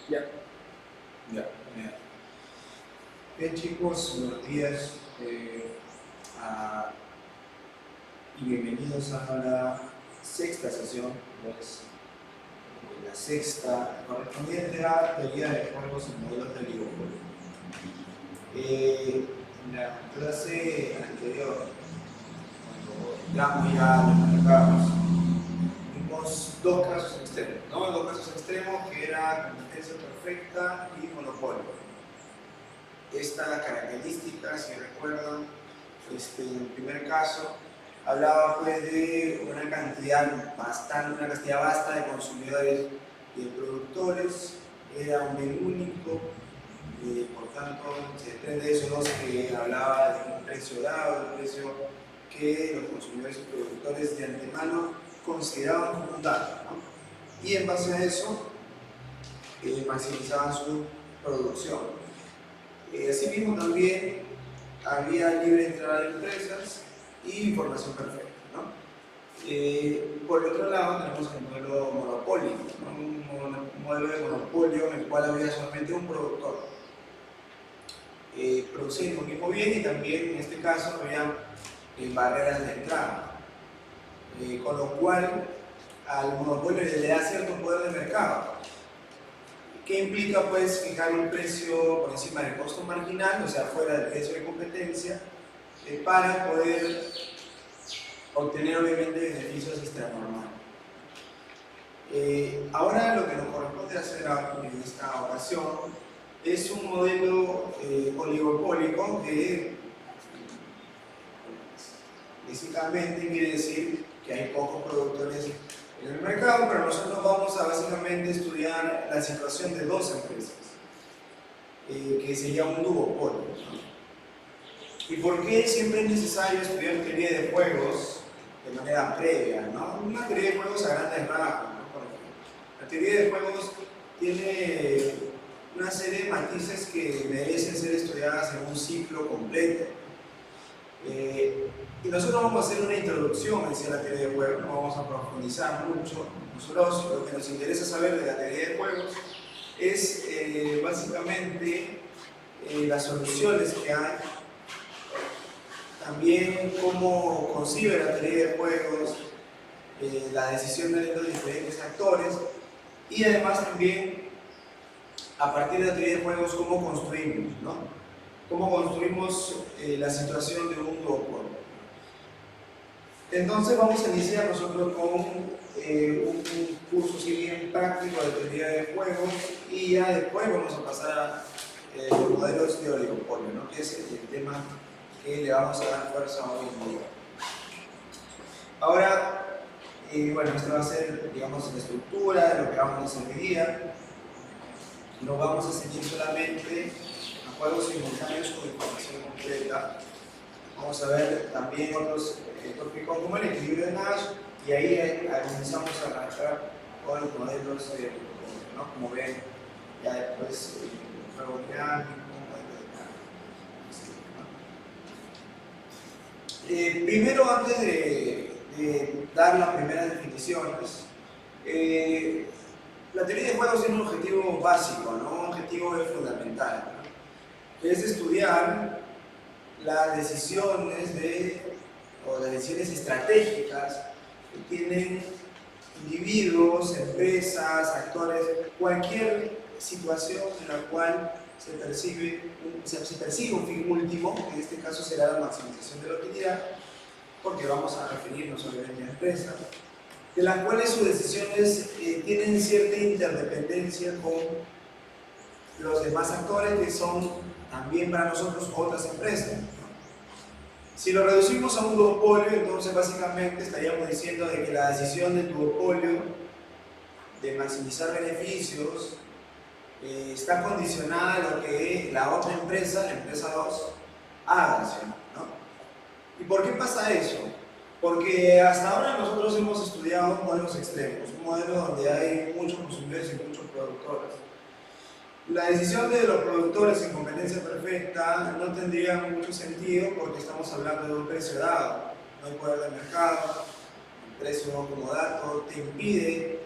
Ya. Ya, genial. Bien chicos, buenos días a- y bienvenidos a la sexta sesión, pues, la sexta correspondiente a teoría de juegos y modelos de oligopolio. En la clase anterior, cuando entramos ya a los mercados, vimos dos casos extremos, ¿no? Dos casos extremos que era competencia perfecta y monopolio. Esta característica, si recuerdan, en el primer caso, hablaba pues de una cantidad vasta de consumidores y de productores, era un bien único, por tanto se desprende de eso que hablaba de un precio dado, un precio que los consumidores y productores de antemano consideraban como un dato, ¿no? Y en base a eso maximizaban su producción. Asimismo también había libre entrada de empresas y información perfecta, ¿no? Por el otro lado tenemos el modelo monopólico, ¿no? Un modelo de monopolio en el cual había solamente un productor produciendo un mismo bien y también en este caso había barreras de entrada, con lo cual al monopolio le da cierto poder de mercado. ¿Qué implica pues fijar un precio por encima del costo marginal, o sea, fuera del precio de competencia, para poder obtener obviamente beneficios extranormales? Ahora lo que nos corresponde hacer en esta ocasión es un modelo oligopólico que básicamente quiere decir que hay pocos productores en el mercado, pero nosotros vamos a básicamente estudiar la situación de dos empresas, que sería un duopolio, ¿no? ¿Y por qué siempre es necesario estudiar teoría de juegos de manera previa, ¿no? Una teoría de juegos a grandes rasgos, ¿no? Por ejemplo, la teoría de juegos tiene una serie de matices que merecen ser estudiadas en un ciclo completo. Y nosotros vamos a hacer una introducción hacia la teoría de juegos, no vamos a profundizar mucho. Nosotros lo que nos interesa saber de la teoría de juegos es básicamente las soluciones que hay, también cómo concibe la teoría de juegos, la decisión de los diferentes actores y además también a partir de la teoría de juegos cómo construimos, ¿no? Cómo construimos la situación de un duopolio. Entonces vamos a iniciar nosotros con un curso si bien práctico de teoría de juegos y ya después vamos a pasar a los modelos de oligopolio, ¿no? Que es el tema que le vamos a dar fuerza hoy en día. Ahora, bueno, esta va a ser, digamos, la estructura de lo que vamos a hacer hoy día. No vamos a seguir solamente a juegos simultáneos con información completa. Vamos a ver también otros tópicos como el equilibrio de Nash y ahí comenzamos a arrancar con los modelos ¿no? Como ven, ya después el juego dinámico, modelo dinámico, ¿no? Primero, antes de dar las primeras definiciones, la teoría de juegos tiene un objetivo básico, ¿no? Un objetivo fundamental, ¿no? Que es estudiar las decisiones o las decisiones estratégicas que tienen individuos, empresas, actores, cualquier situación en la cual se percibe un fin último, que en este caso será la maximización de la utilidad, porque vamos a referirnos obviamente a empresas, de las cuales sus decisiones tienen cierta interdependencia con los demás actores que son también para nosotros otras empresas. Si lo reducimos a un duopolio, entonces básicamente estaríamos diciendo de que la decisión del duopolio de maximizar beneficios está condicionada a lo que la otra empresa, la empresa 2, haga, ¿no? ¿Y por qué pasa eso? Porque hasta ahora nosotros hemos estudiado modelos extremos, un modelo donde hay muchos consumidores y muchos productores. La decisión de los productores en competencia perfecta no tendría mucho sentido porque estamos hablando de un precio dado, no hay poder de mercado, el precio como dato te impide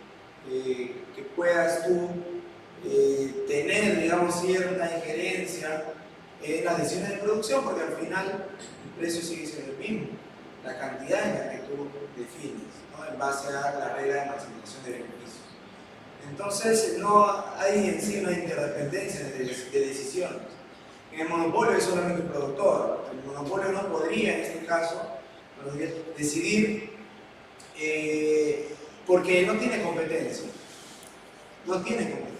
que puedas tú tener, digamos, cierta injerencia en las decisiones de producción, porque al final el precio sigue siendo el mismo, la cantidad en la que tú defines, ¿no? En base a la regla de maximización de beneficios. Entonces, no hay en sí una interdependencia de decisiones. En el monopolio es solamente un productor. El monopolio no podría, en este caso, decidir porque no tiene competencia. No tiene competencia.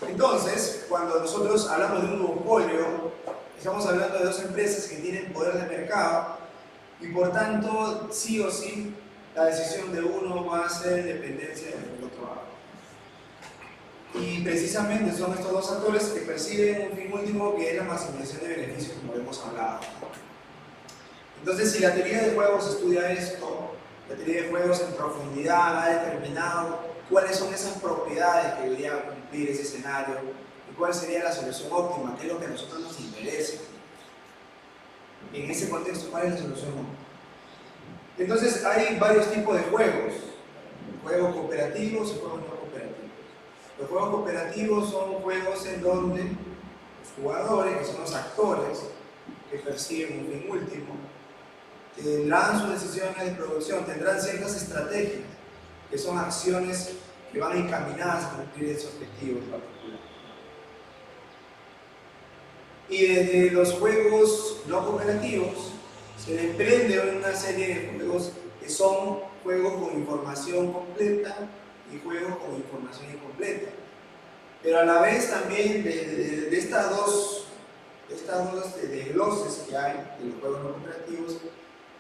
Entonces, cuando nosotros hablamos de un monopolio, estamos hablando de dos empresas que tienen poder de mercado y por tanto, sí o sí, la decisión de uno va a ser en dependencia del otro. Y precisamente son estos dos actores que persiguen un fin último, que es la maximización de beneficios, como hemos hablado. Entonces, si la teoría de juegos estudia esto, la teoría de juegos en profundidad ha determinado cuáles son esas propiedades que debería cumplir ese escenario y cuál sería la solución óptima, qué es lo que a nosotros nos interesa. En ese contexto, ¿cuál es la solución óptima? Entonces, hay varios tipos de juegos: juegos cooperativos y juegos no cooperativos. Los juegos cooperativos son juegos en donde los jugadores, que son los actores que persiguen un fin último, tendrán sus decisiones de producción, tendrán ciertas estrategias, que son acciones que van encaminadas a cumplir ese objetivo en particular. Y desde los juegos no cooperativos se desprende una serie de juegos que son juegos con información completa y juegos con información incompleta. Pero a la vez también de estas dos desgloses que hay de los juegos no cooperativos,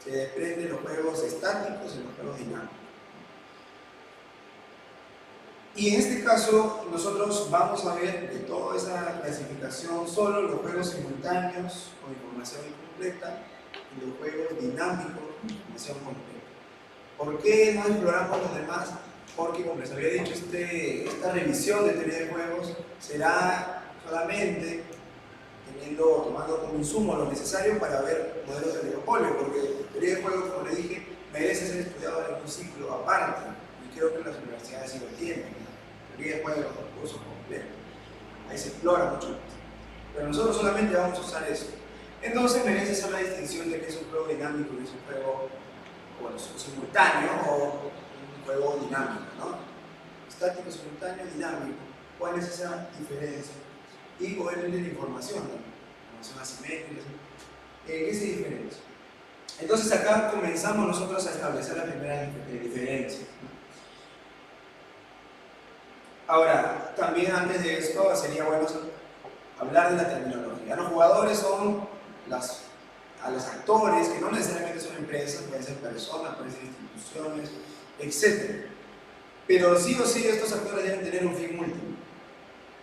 se desprenden los juegos estáticos y los juegos dinámicos. Y en este caso, nosotros vamos a ver de toda esa clasificación solo los juegos simultáneos con información incompleta y los juegos dinámicos con información completa. ¿Por qué no exploramos los demás? Porque, como les había dicho, esta revisión de teoría de juegos será solamente tomando como insumo lo necesario para ver modelos de oligopolio, porque teoría de juegos, como les dije, merece ser estudiado en un ciclo aparte, y creo que las universidades sí lo tienen. Teoría de juegos, los cursos completos. Ahí se explora mucho más. Pero nosotros solamente vamos a usar eso. Entonces merece hacer la distinción de qué es un juego dinámico y es un juego simultáneo o un juego dinámico, ¿no? Estático, simultáneo, dinámico. ¿Cuál es esa diferencia? Y poder leer la información, ¿no? Información asimétrica. ¿Qué se diferencia? Entonces acá comenzamos nosotros a establecer la primera diferencia, ¿no? Ahora, también antes de esto sería bueno hablar de la terminología. Los jugadores son a los actores, que no necesariamente son empresas, pueden ser personas, pueden ser instituciones, etc. Pero sí o sí estos actores deben tener un fin último.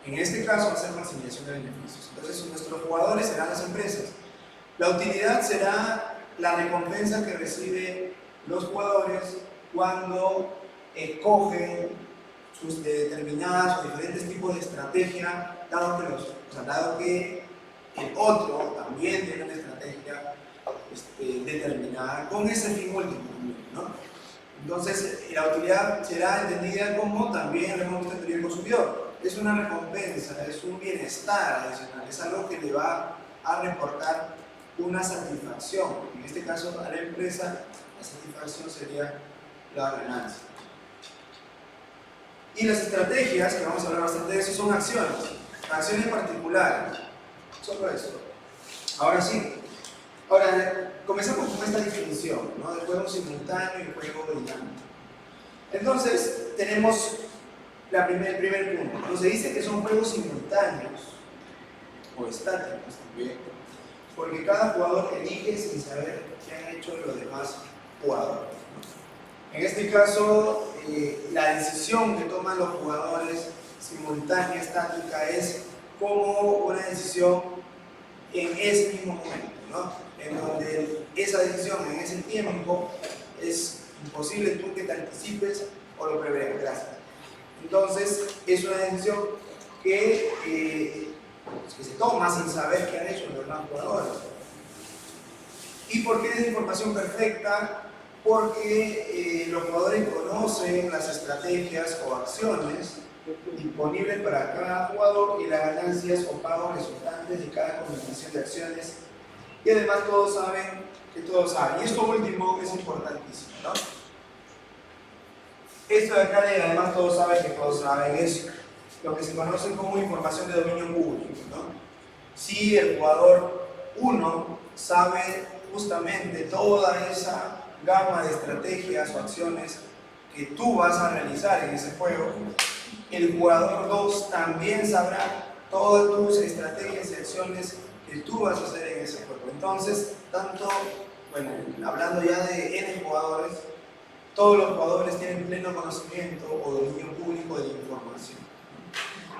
En este caso va a ser maximización de beneficios. Entonces nuestros jugadores serán las empresas. La utilidad será la recompensa que reciben los jugadores cuando escogen sus determinadas o diferentes tipos de estrategia, dado que el otro también tiene una estrategia determinada con ese fin último, ¿no? Entonces, la utilidad será entendida como también lo hemos visto en teoría del consumidor. Es una recompensa, es un bienestar adicional, es algo que le va a reportar una satisfacción. En este caso, a la empresa, la satisfacción sería la ganancia. Y las estrategias, que vamos a hablar bastante de eso, son acciones particulares. Solo eso. Ahora sí. Ahora, comenzamos con esta definición, ¿no? De juego simultáneo y juego dinámico. Entonces, tenemos el primer punto. Nos dice que son juegos simultáneos o estáticos también, porque cada jugador elige sin saber qué han hecho los demás jugadores. En este caso, la decisión que toman los jugadores simultánea, estática, es como una decisión en ese mismo momento, ¿no? En donde esa decisión en ese tiempo es imposible tú que te anticipes o lo preveas. Gracias. Entonces, es una decisión que se toma sin saber qué han hecho los demás jugadores. ¿Y por qué es información perfecta? porque los jugadores conocen las estrategias o acciones disponibles para cada jugador y las ganancias o pagos resultantes de cada combinación de acciones, y además todos saben que todos saben. Y esto último es importantísimo, ¿no? Esto de acá de además todos saben que todos saben es lo que se conoce como información de dominio público, ¿no? Si el jugador 1 sabe justamente toda esa gama de estrategias o acciones que tú vas a realizar en ese juego, el jugador 2 también sabrá todas tus estrategias y acciones que tú vas a hacer en ese juego. Entonces, bueno, hablando ya de N jugadores, todos los jugadores tienen pleno conocimiento o dominio público de la información.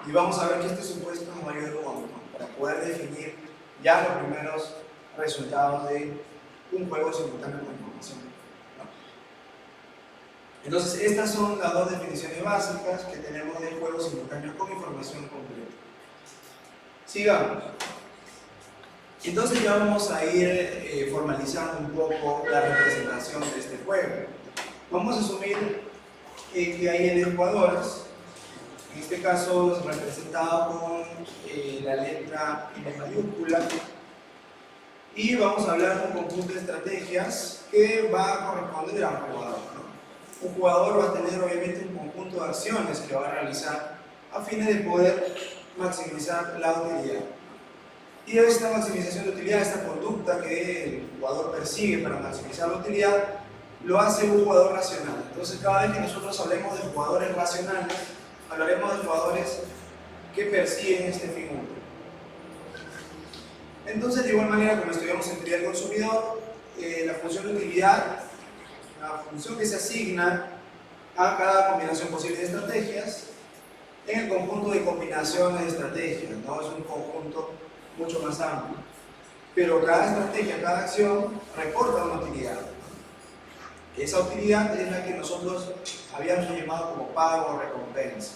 Y vamos a ver que este supuesto es mayor monto para poder definir ya los primeros resultados de un juego simultáneo con información. Entonces, estas son las dos definiciones básicas que tenemos de juegos simultáneos con información completa. Sigamos. Entonces ya vamos a ir formalizando un poco la representación de este juego. Vamos a asumir que hay N jugadores, en este caso es representado con la letra N mayúscula, y vamos a hablar de un conjunto de estrategias que va a corresponder a un jugador, ¿no? Un jugador va a tener obviamente un conjunto de acciones que va a realizar a fines de poder maximizar la utilidad. Y esta maximización de utilidad, esta conducta que el jugador persigue para maximizar la utilidad, lo hace un jugador racional. Entonces, cada vez que nosotros hablemos de jugadores racionales, hablaremos de jugadores que persiguen este fin último. Entonces, de igual manera, como estudiamos en teoría del consumidor, la función de utilidad, la función que se asigna a cada combinación posible de estrategias, en el conjunto de combinaciones de estrategias, ¿no? Es un conjunto mucho más amplio. Pero cada estrategia, cada acción, reporta una utilidad. Esa utilidad es la que nosotros habíamos llamado como pago o recompensa,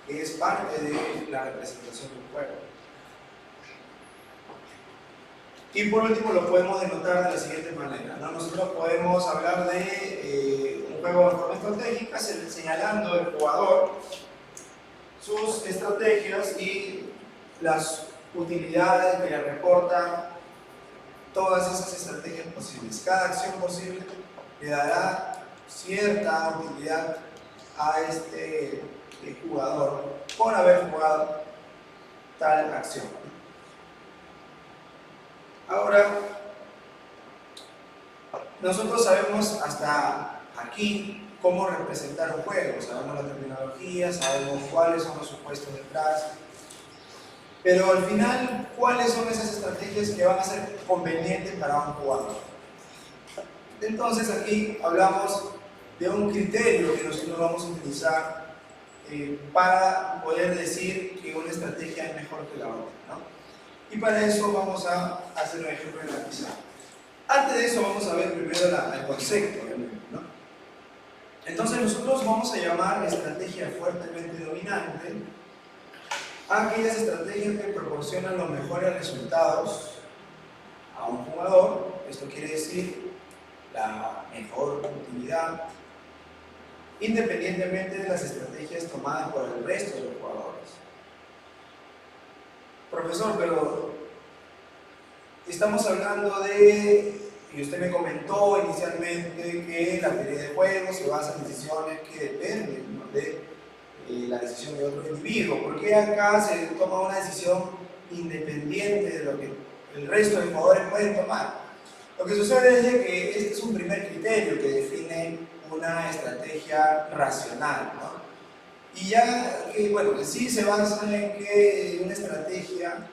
que es parte de la representación del juego. Y por último lo podemos denotar de la siguiente manera, ¿no? Nosotros podemos hablar de un juego de forma estratégica señalando al jugador sus estrategias y las utilidades que le reportan todas esas estrategias posibles. Cada acción posible le dará cierta utilidad a este jugador por haber jugado tal acción. Ahora, nosotros sabemos hasta aquí cómo representar un juego, sabemos la terminología, sabemos cuáles son los supuestos detrás, pero al final, ¿cuáles son esas estrategias que van a ser convenientes para un jugador? Entonces aquí hablamos de un criterio que nosotros vamos a utilizar para poder decir que una estrategia es mejor que la otra, ¿no? Y para eso vamos a hacer un ejemplo en la pizarra. Antes de eso vamos a ver primero el concepto, ¿no? Entonces nosotros vamos a llamar estrategia fuertemente dominante a aquellas estrategias que proporcionan los mejores resultados a un jugador. Esto quiere decir la mejor utilidad, independientemente de las estrategias tomadas por el resto de los jugadores. Profesor, pero estamos hablando de, y usted me comentó inicialmente que la teoría de juego se basa en decisiones que dependen, ¿no?, de la decisión de otro individuo. ¿Por qué acá se toma una decisión independiente de lo que el resto de jugadores pueden tomar? Lo que sucede es que este es un primer criterio que define una estrategia racional, ¿no? Y ya, bueno, sí se basa en que una estrategia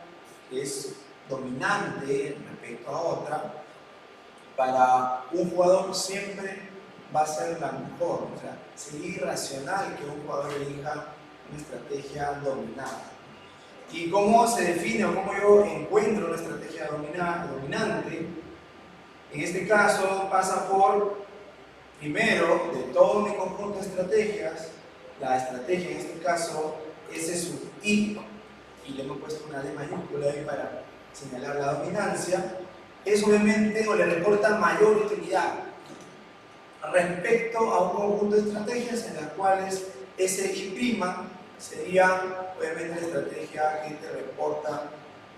que es dominante respecto a otra, para un jugador siempre va a ser la mejor. O sea, sería irracional que un jugador elija una estrategia dominante. ¿Y cómo se define o cómo yo encuentro una estrategia dominante? En este caso pasa por, primero, de todo mi conjunto de estrategias, la estrategia en este caso, ese es su I, y le hemos puesto una D mayúscula ahí para señalar la dominancia, es obviamente o le reporta mayor utilidad. respecto a un conjunto de estrategias en las cuales SI' sería obviamente la estrategia que te reporta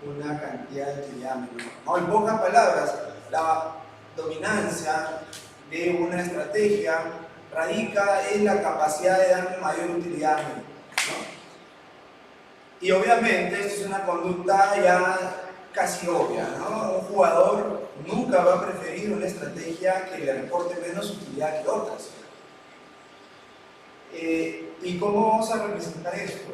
una cantidad de utilidad menor, ¿no? En pocas palabras, la dominancia de una estrategia radica en la capacidad de dar mayor utilidad menor, ¿no? Y obviamente esto es una conducta ya casi obvia, ¿no? Un jugador nunca va a preferir una estrategia que le reporte menos utilidad que otras. ¿Y cómo vamos a representar esto?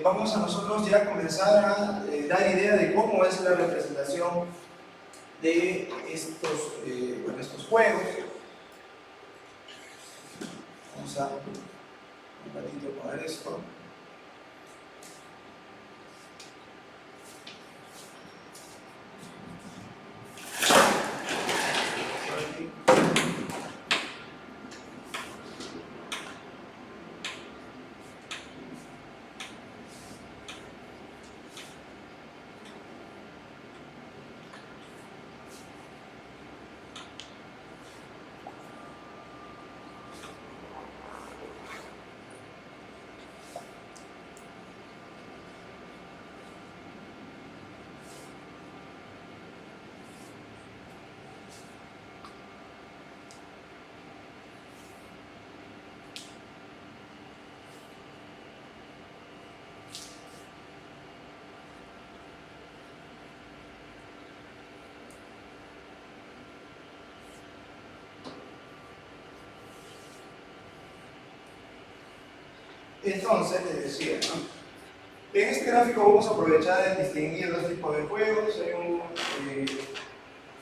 Vamos a nosotros ya comenzar a dar idea de cómo es la representación de estos juegos. Vamos a un ratito poner esto. Entonces, les decía, ¿no? En este gráfico vamos a aprovechar de distinguir dos tipos de juegos.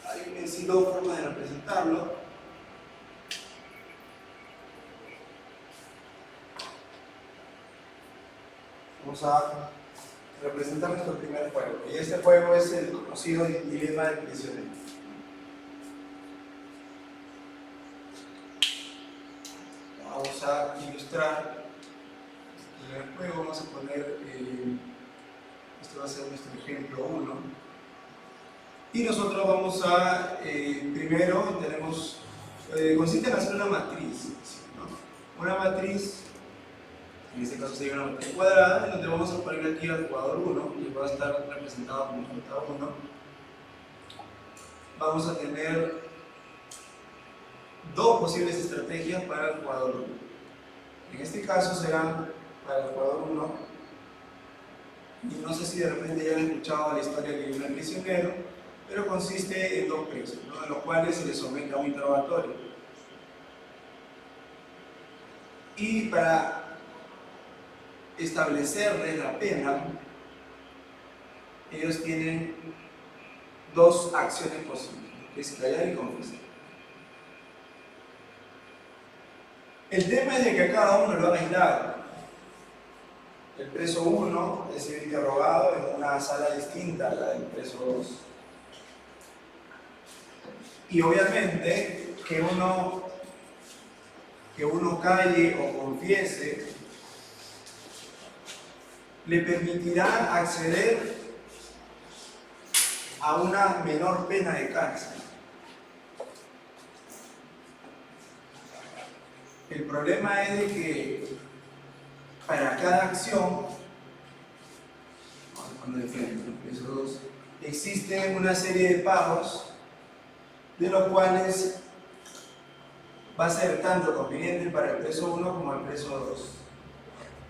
Hay dos formas de representarlo. Vamos a representar nuestro primer juego. Y este juego es el conocido dilema del prisionero. Vamos a ilustrar el juego. Vamos a poner, este va a ser nuestro ejemplo 1. Y nosotros vamos a, primero tenemos, consiste en hacer una matriz, ¿no? Una matriz, en este caso sería una matriz cuadrada, en donde vamos a poner aquí al jugador 1, que va a estar representado como J1. Vamos a tener dos posibles estrategias para el jugador 1. En este caso serán para el jugador 1, y no sé si de repente ya han escuchado la historia que viene el prisionero, pero consiste en dos presos, ¿no? En los cuales se les somete a un interrogatorio. Y para establecerles la pena, ellos tienen dos acciones posibles, que es callar y confesar. El tema es de que a cada uno lo han aislado. El preso 1 es el interrogado en una sala distinta a la del preso 2. Y obviamente que uno calle o confiese le permitirá acceder a una menor pena de cárcel. El problema es de que para cada acción, cuando defiendo el preso 2, existen una serie de pagos de los cuales va a ser tanto conveniente para el preso 1 como el preso 2.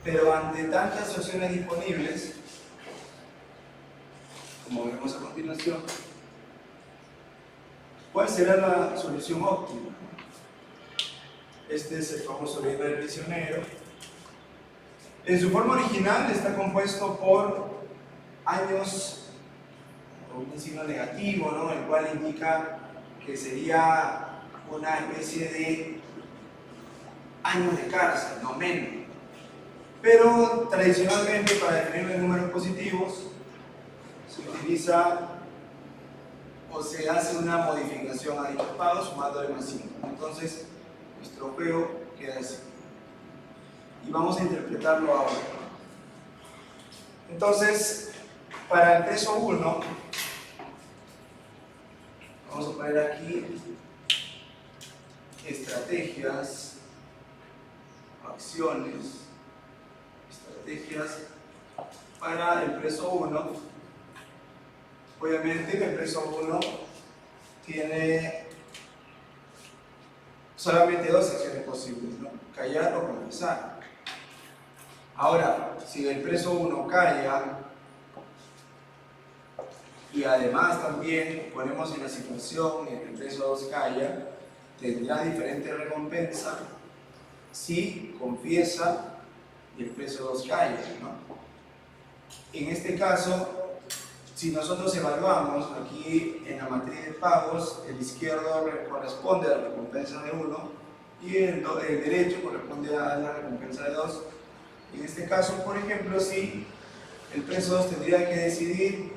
Pero ante tantas opciones disponibles, como veremos a continuación, ¿cuál será la solución óptima? Este es el famoso dilema del prisionero. En su forma original está compuesto por años, con un signo negativo, ¿no? El cual indica que sería una especie de años de cárcel, no menos. Pero tradicionalmente, para definir los números positivos, se utiliza o se hace una modificación a dichos pagos sumándole más 5. Entonces, nuestro juego queda así. Y vamos a interpretarlo ahora. Entonces, para el preso 1, vamos a poner aquí estrategias, acciones, estrategias para el preso 1. Obviamente el preso 1 tiene solamente dos acciones posibles, ¿no? Callar o confesar. Ahora, si el preso 1 calla y además también ponemos en la situación en que el preso 2 calla, tendrá diferente recompensa si confiesa y el preso 2 calla, ¿no? En este caso, si nosotros evaluamos aquí en la matriz de pagos, el izquierdo corresponde a la recompensa de 1 y el derecho corresponde a la recompensa de 2. En este caso, por ejemplo, si el preso 2 tendría que decidir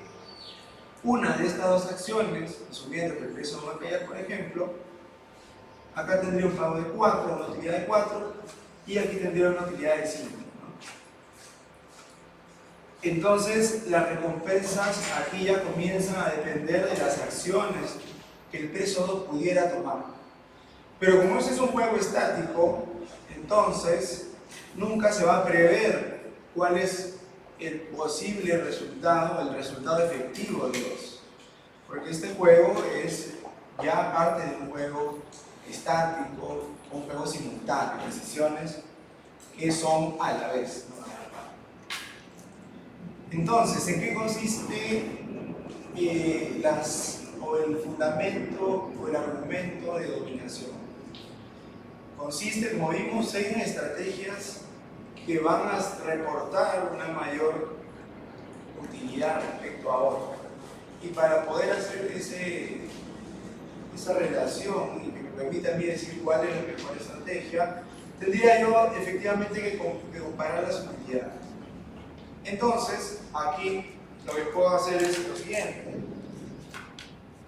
una de estas dos acciones, asumiendo que el preso va a callar, por ejemplo, acá tendría un pago de 4, una utilidad de 4, y aquí tendría una utilidad de 5. Entonces, las recompensas aquí ya comienzan a depender de las acciones que el preso 2 pudiera tomar. Pero como este es un juego estático, entonces nunca se va a prever cuál es el posible resultado, el resultado efectivo de 2. Porque este juego es ya parte de un juego estático, un juego simultáneo, decisiones que son a la vez, ¿no? Entonces, ¿en qué consiste el fundamento o el argumento de dominación? Consiste, como vimos, en estrategias que van a reportar una mayor utilidad respecto a otra. Y para poder hacer esa relación y que me permita a mí decir cuál es la mejor estrategia, tendría yo efectivamente que comparar las utilidades. Entonces, aquí lo que puedo hacer es lo siguiente.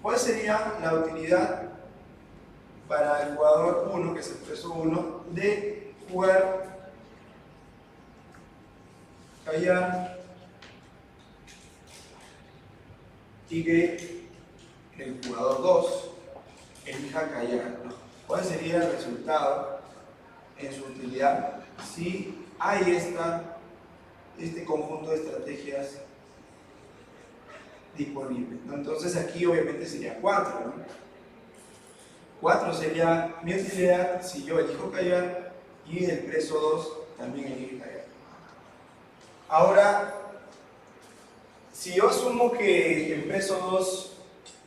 ¿Cuál sería la utilidad para el jugador 1, que es el preso 1, de jugar, callar y que el jugador 2 elija callar, ¿no? ¿Cuál sería el resultado en su utilidad si hay este conjunto de estrategias disponibles, ¿no? Entonces aquí obviamente sería 4, ¿no? 4 sería mi utilidad si yo elijo callar y el preso 2 también elige callar. Ahora, si yo asumo que el preso 2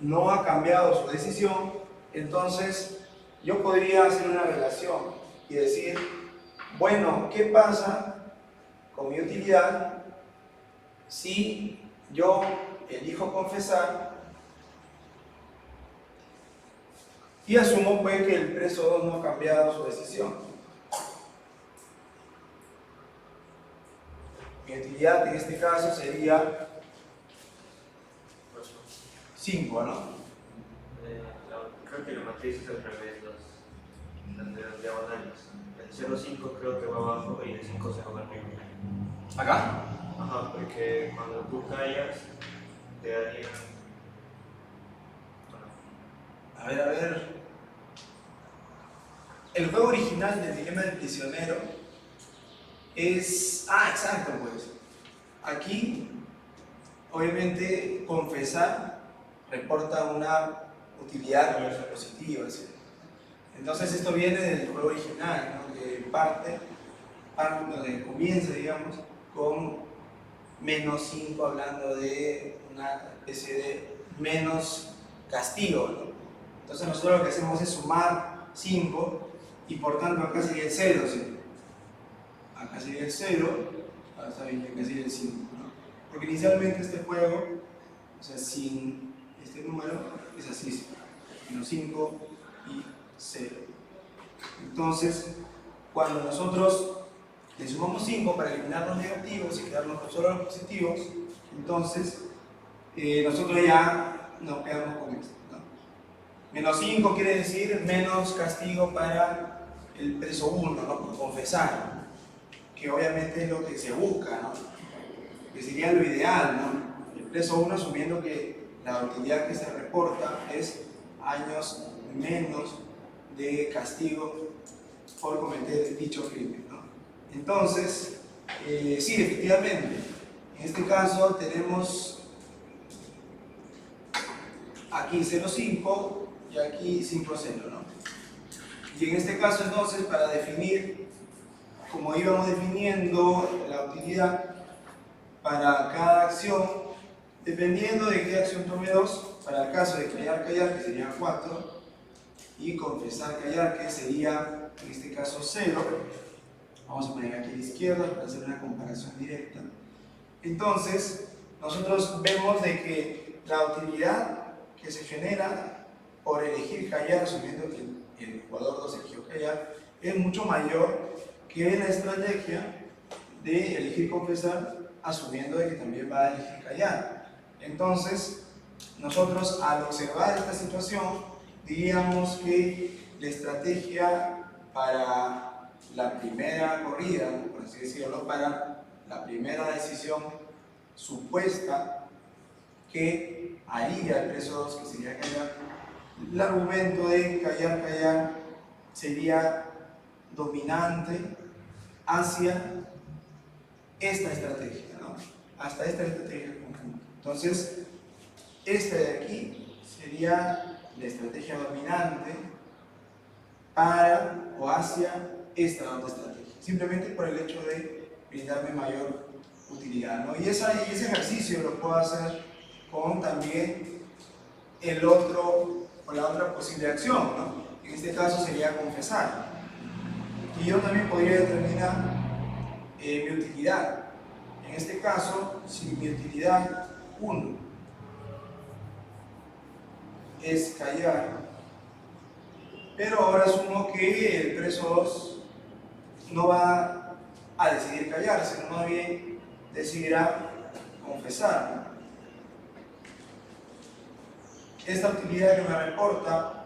no ha cambiado su decisión, entonces yo podría hacer una relación y decir, bueno, ¿qué pasa con mi utilidad si yo elijo confesar y asumo pues que el preso 2 no ha cambiado su decisión? Mi utilidad en este caso sería 5, ¿no? Creo que la matriz es al revés, las diagonales. El 0,5 creo que va abajo y el 5 se va arriba. ¿Acá? Ajá, porque cuando tú callas, te darían. A ver. El juego original del dilema del prisionero es... Ah, exacto, pues. Aquí, obviamente, confesar reporta una utilidad positiva, ¿sí? Entonces esto viene del juego original, ¿no? Que parte donde comienza, digamos, con menos 5, hablando de una especie de menos castigo, ¿no? Entonces nosotros lo que hacemos es sumar 5 y por tanto acá sería el 0, ¿sí? Acá sería el 0, ahora está bien, acá sería el 5, ¿no? Porque inicialmente este juego, o sea, sin este número, es así, ¿sí? Menos 5 y 0. Entonces, cuando nosotros le sumamos 5 para eliminar los negativos y quedarnos con solo los positivos, entonces nosotros ya nos quedamos con esto, ¿no? Menos 5 quiere decir menos castigo para el preso 1, ¿no? Por confesar, que obviamente es lo que se busca, ¿no? Que sería lo ideal, ¿no? El preso 1, asumiendo que la utilidad que se reporta es años menos de castigo por cometer dicho crimen, ¿no? Entonces, sí, efectivamente, en este caso tenemos aquí 0,5 y aquí 5,0, ¿no? Y en este caso entonces, para definir, como íbamos definiendo la utilidad para cada acción, dependiendo de qué acción tome 2, para el caso de callar, que sería 4, y confesar, callar, que sería en este caso 0, vamos a poner aquí a la izquierda para hacer una comparación directa. Entonces, nosotros vemos de que la utilidad que se genera por elegir callar, asumiendo que el jugador 2 eligió callar, es mucho mayor que la estrategia de elegir confesar, asumiendo de que también va a elegir callar. Entonces, nosotros al observar esta situación, diríamos que la estrategia para la primera corrida, por así decirlo, para la primera decisión supuesta que haría el preso 2, que sería callar, el argumento de callar sería dominante hacia esta estrategia, ¿no? Hasta esta estrategia conjunta. Entonces, esta de aquí sería la estrategia dominante para o hacia esta otra estrategia, simplemente por el hecho de brindarme mayor utilidad, ¿no? Y ese ejercicio lo puedo hacer con también el otro o la otra posible acción, ¿no? En este caso sería confesar. Y yo también podría determinar mi utilidad. En este caso, si mi utilidad 1 es callar, pero ahora asumo que el preso 2 no va a decidir callar, sino más bien decidirá confesar. Esta utilidad que me reporta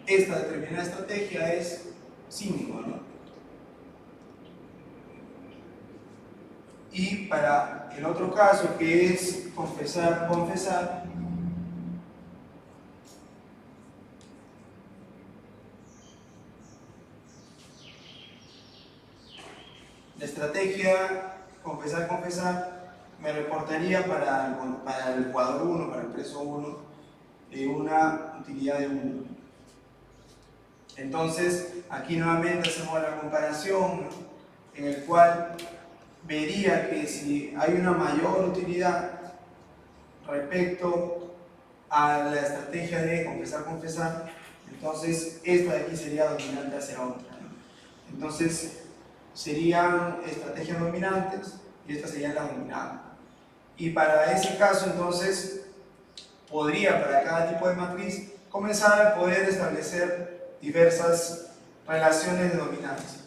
esta determinada estrategia es 5, ¿no? Y para el otro caso, que es confesar, la estrategia confesar me reportaría para el jugador 1, para el preso 1, una utilidad de 1. Entonces, aquí nuevamente hacemos la comparación, ¿no? En el cual vería que si hay una mayor utilidad respecto a la estrategia de confesar, entonces esta de aquí sería dominante hacia otra, ¿no? Entonces, serían estrategias dominantes y esta sería la dominante. Y para ese caso, entonces, podría para cada tipo de matriz comenzar a poder establecer diversas relaciones de dominancia.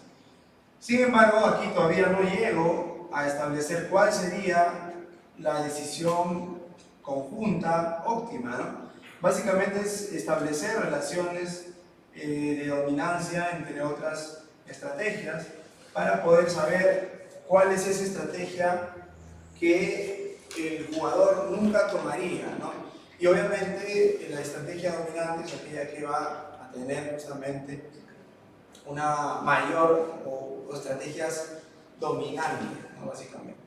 Sin embargo, aquí todavía no llego a establecer cuál sería la decisión conjunta óptima, ¿no? Básicamente es establecer relaciones de dominancia entre otras estrategias para poder saber cuál es esa estrategia que el jugador nunca tomaría, ¿no? Y obviamente la estrategia dominante es aquella que va a tener justamente una mayor o estrategias dominantes, ¿no? Básicamente.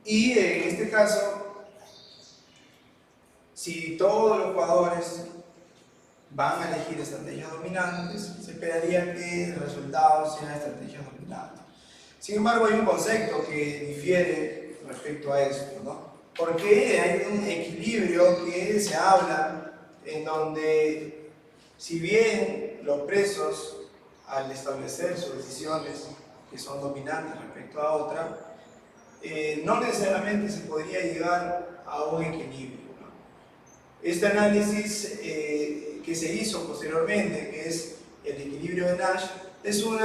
Y en este caso, si todos los jugadores van a elegir estrategias dominantes, se esperaría que el resultado sea estrategias dominantes. Sin embargo, hay un concepto que difiere respecto a esto, ¿no? Porque hay un equilibrio que se habla en donde, si bien los presos, al establecer sus decisiones que son dominantes respecto a otra, no necesariamente se podría llegar a un equilibrio, ¿no? Este análisis que se hizo posteriormente, que es el equilibrio de Nash, es un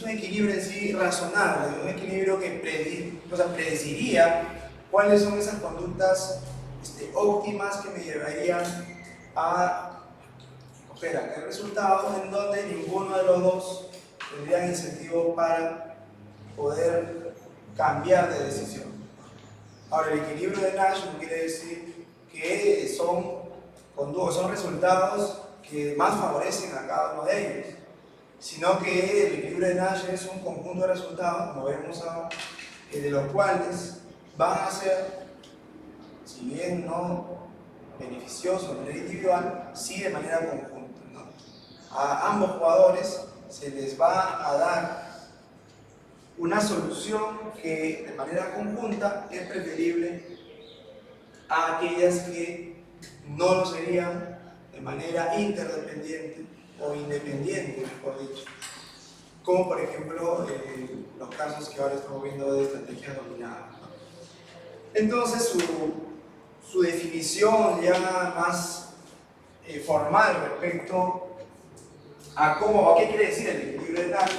equilibrio en sí razonable, un equilibrio que predeciría cuáles son esas conductas óptimas que me llevarían a coger aquel resultado en donde ninguno de los dos tendría incentivo para poder cambiar de decisión. Ahora, el equilibrio de Nash no quiere decir que son resultados que más favorecen a cada uno de ellos, sino que el equilibrio de Nash es un conjunto de resultados, como vemos ahora, de los cuales van a ser, si bien no beneficiosos de manera individual, sí de manera conjunta, ¿no? A ambos jugadores se les va a dar una solución que de manera conjunta es preferible a aquellas que no lo serían de manera interdependiente o independiente, mejor dicho, como por ejemplo los casos que ahora estamos viendo de estrategias dominadas, ¿no? Entonces su definición ya más formal respecto a cómo, qué quiere decir el equilibrio de Nash,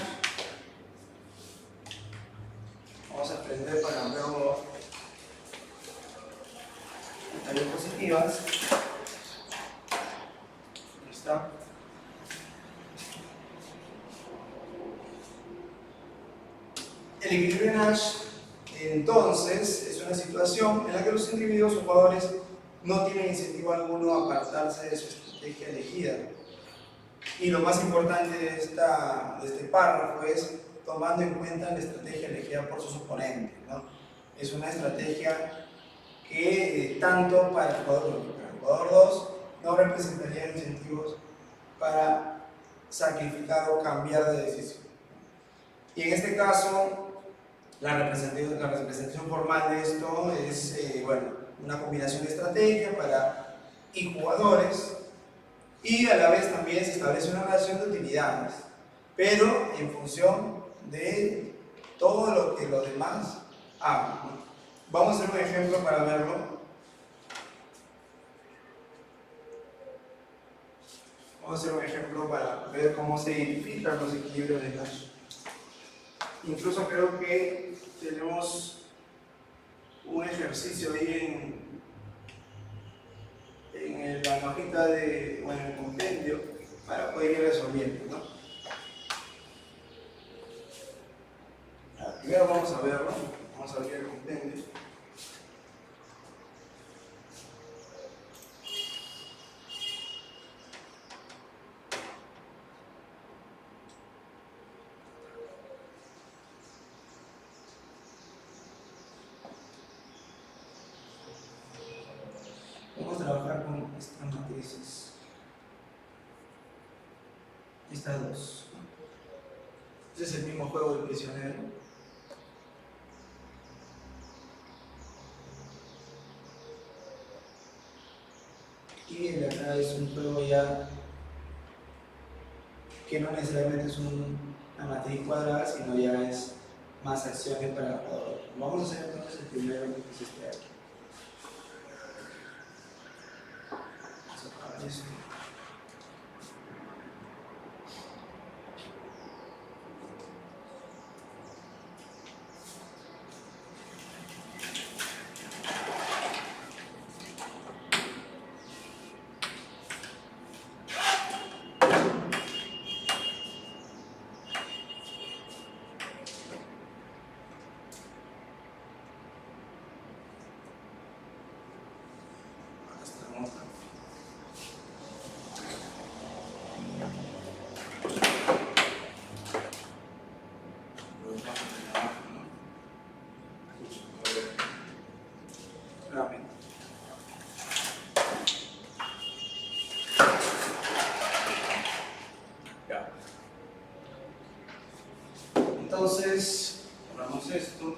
vamos a aprender para luego las diapositivas. Ahí está. El equilibrio de Nash, entonces, es una situación en la que los individuos o jugadores no tienen incentivo alguno a apartarse de su estrategia elegida. Y lo más importante de este párrafo es tomando en cuenta la estrategia elegida por sus oponentes, ¿no? Es una estrategia que tanto para el jugador 1 como para el jugador 2 no representaría incentivos para sacrificar o cambiar de decisión. Y en este caso, la representación formal de esto es bueno, una combinación de estrategia y jugadores, y a la vez también se establece una relación de utilidades, pero en función de todo lo que los demás hagan, ¿no? Vamos a hacer un ejemplo para verlo. Vamos a hacer un ejemplo para ver cómo se identifican los equilibrios de Nash. Incluso creo que tenemos un ejercicio ahí en la hojita o en el compendio para poder ir resolviendo, ¿no? Primero vamos a verlo, vamos a abrir el compendio. Vamos a trabajar con estas matrices, estas dos. Este es el mismo juego del prisionero. Y el de acá es un juego ya que no necesariamente es una matriz cuadrada, sino ya es más acciones para el jugador. Vamos a hacer entonces el primero, que es este de aquí. Vamos a apagar eso. Entonces, borramos esto.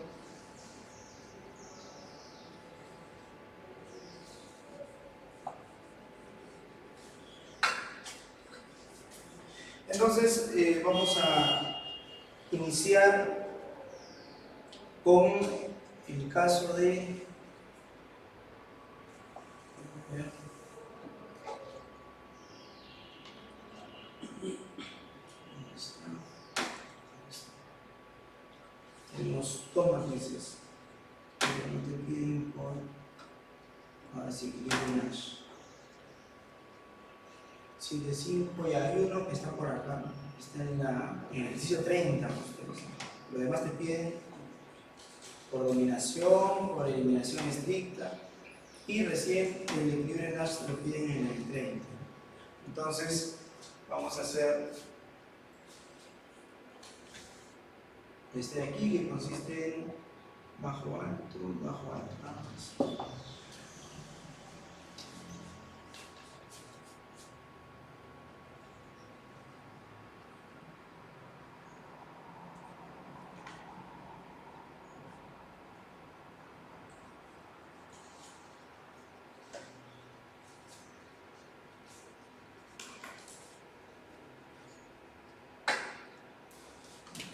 Entonces, vamos a iniciar con el caso de... Tenemos dos matrices. No te piden por... Ahora sí, equilibrio Nash. Si de 5 ya hay uno que está por acá, ¿no? Está en el ejercicio 30. Lo demás te piden por dominación, por eliminación estricta, y recién el equilibrio de Nash te lo piden en el 30. Entonces, vamos a hacer este de aquí, que consiste en bajo, alto, nada más.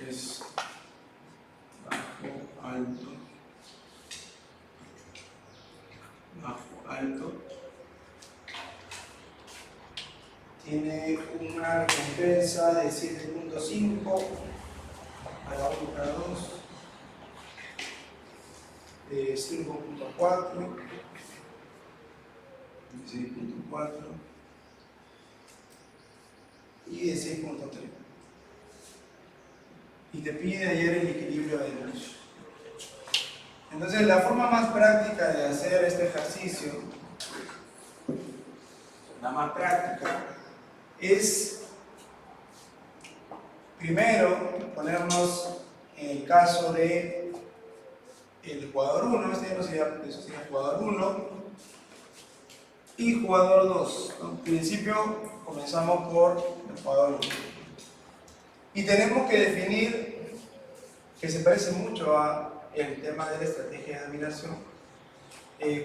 Es bajo, alto, bajo, alto. Tiene una recompensa de 7.5 para 1 y para 2, de 5.4, de 6.4 y de 6.3. Y te pide hallar el equilibrio de luz. Entonces, la forma más práctica de hacer este ejercicio, la más práctica, es primero ponernos en el caso de el jugador 1, eso sería jugador 1 y jugador 2. En principio comenzamos por el jugador 1. Y tenemos que definir, que se parece mucho a el tema de la estrategia de dominación,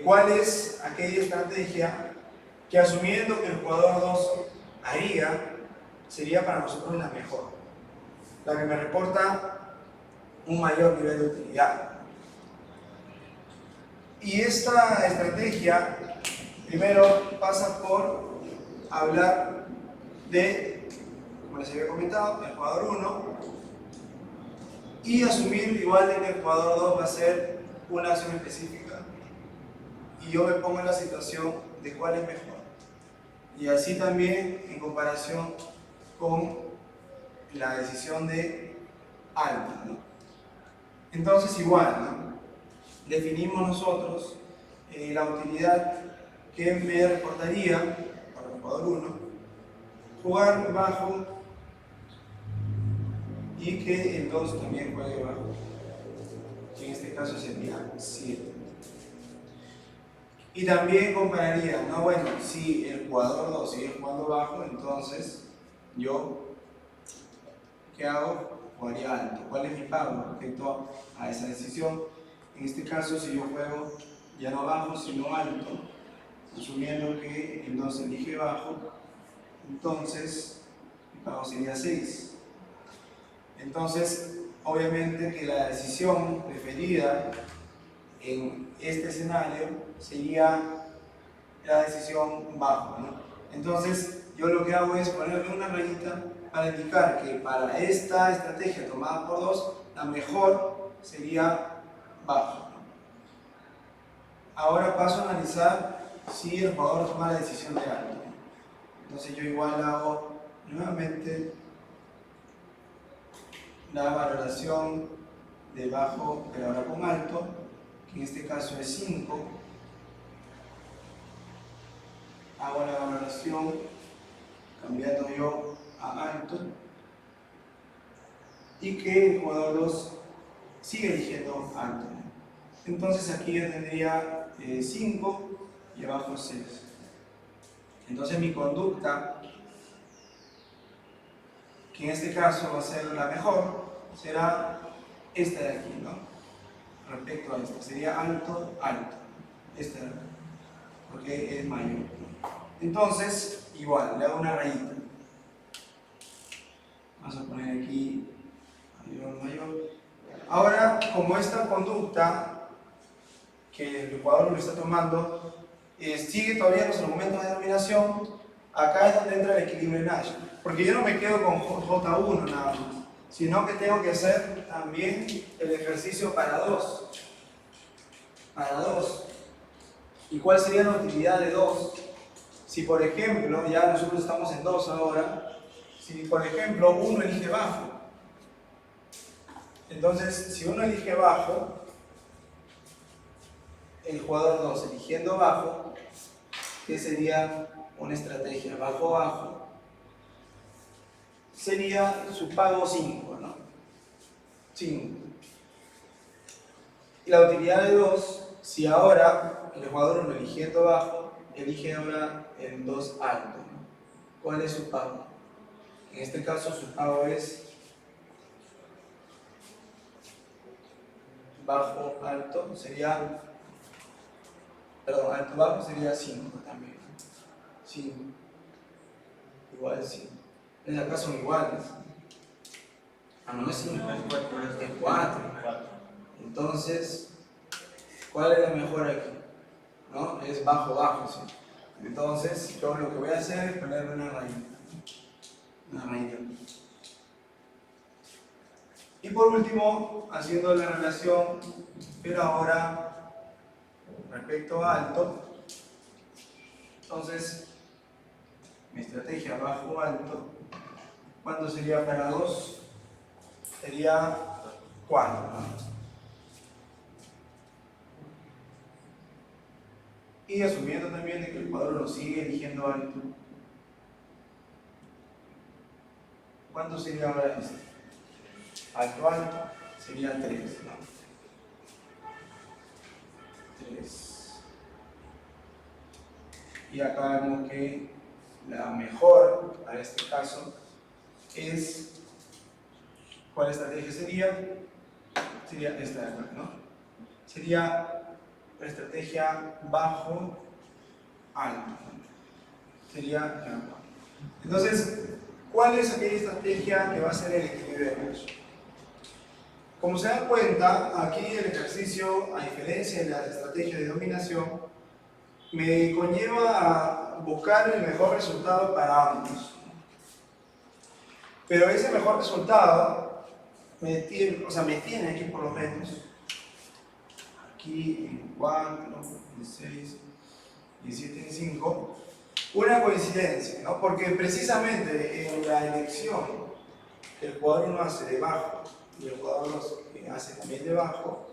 cuál es aquella estrategia que, asumiendo que el jugador 2 haría, sería para nosotros la mejor, la que me reporta un mayor nivel de utilidad. Y esta estrategia primero pasa por hablar de, como les había comentado, el jugador 1 y asumir igual de que el jugador 2 va a hacer una acción específica y yo me pongo en la situación de cuál es mejor. Y así también en comparación con la decisión de alto, ¿no? Entonces igual, ¿no? Definimos nosotros la utilidad que me reportaría para el jugador 1 jugar bajo y que el 2 también juegue bajo, que en este caso sería 7. Y también compararía, no, bueno, si el jugador 2 sigue jugando bajo, entonces yo, ¿qué hago? Jugaría alto. ¿Cuál es mi pago respecto a esa decisión? En este caso, si yo juego ya no bajo, sino alto, asumiendo que el 2 elige bajo, entonces mi pago sería 6. Entonces, obviamente que la decisión preferida en este escenario sería la decisión bajo, ¿no? Entonces, yo lo que hago es ponerle una rayita para indicar que para esta estrategia tomada por 2, la mejor sería bajo, ¿no? Ahora paso a analizar si el jugador toma la decisión de alto, ¿no? Entonces yo igual hago nuevamente la valoración de bajo, pero ahora con alto, que en este caso es 5. Hago la valoración cambiando yo a alto y que el jugador 2 sigue eligiendo alto, ¿no? Entonces aquí yo tendría 5 y abajo 6. Entonces mi conducta, que en este caso va a ser la mejor, será esta de aquí, ¿no? Respecto a esta, sería alto, alto, esta de aquí, porque es mayor. Entonces, igual, le hago una rayita. Vamos a poner aquí mayor, mayor. Ahora, como esta conducta que el jugador lo está tomando sigue todavía los argumentos de dominación, acá es donde entra el equilibrio en Nash. Porque yo no me quedo con J1 nada más, sino que tengo que hacer también el ejercicio para 2. Para 2. ¿Y cuál sería la utilidad de 2? Si por ejemplo, ya nosotros estamos en 2 ahora, si por ejemplo uno elige bajo, entonces si uno elige bajo, el jugador 2 eligiendo bajo, ¿qué sería una estrategia bajo-bajo, sería su pago 5, ¿no? 5. Y la utilidad de 2, si ahora el jugador 1 eligiendo bajo, elige ahora el 2 alto, ¿no? ¿Cuál es su pago? En este caso su pago es bajo alto, sería, perdón, alto bajo sería 5 también, ¿no? 5, igual 5. En acá son iguales. Ah, no es 5, es 4. Entonces, ¿cuál es la mejor aquí? ¿No? Es bajo-bajo, ¿sí? Entonces, yo lo que voy a hacer es ponerle una rayita. Una rayita. Y por último, haciendo la relación, pero ahora respecto a alto, entonces, mi estrategia bajo-alto, ¿cuánto sería para 2? Sería 4, ¿no? Y asumiendo también de que el jugador lo sigue eligiendo alto, ¿cuánto sería ahora este? Alto, alto, sería 3, ¿no? 3. Y acá vemos que la mejor para este caso es, ¿cuál estrategia sería? Sería esta de acá, ¿no? Sería la estrategia bajo, alto, ¿no? Sería acá. Entonces, ¿cuál es aquella estrategia que va a ser el equilibrio de Nash? Como se dan cuenta, aquí el ejercicio, a diferencia de las estrategias de dominación, me conlleva a buscar el mejor resultado para ambos. Pero ese mejor resultado me tiene aquí por lo menos, aquí en 4, en 6, 17, en 5, una coincidencia, ¿no? Porque precisamente en la elección que el jugador 1 hace de bajo y el jugador 2 hace también de bajo,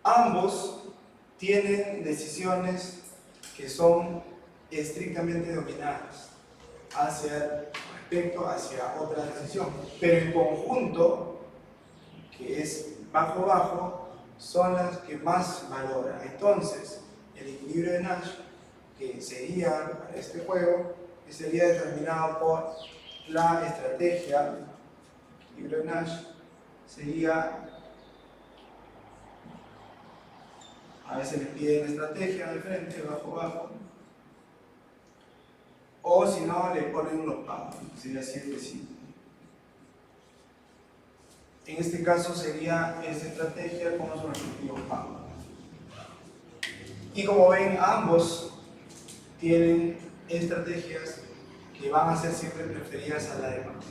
ambos tienen decisiones que son estrictamente dominadas respecto hacia otra decisión, pero en conjunto, que es bajo-bajo, son las que más valoran. Entonces, el equilibrio de Nash, que sería para este juego, sería determinado por la estrategia. El equilibrio de Nash sería, a veces le piden estrategia de frente, bajo-bajo, o si no, le ponen unos pagos, sería 7-5. En este caso sería esta estrategia con los respectivos pagos. Y como ven, ambos tienen estrategias que van a ser siempre preferidas a la demás.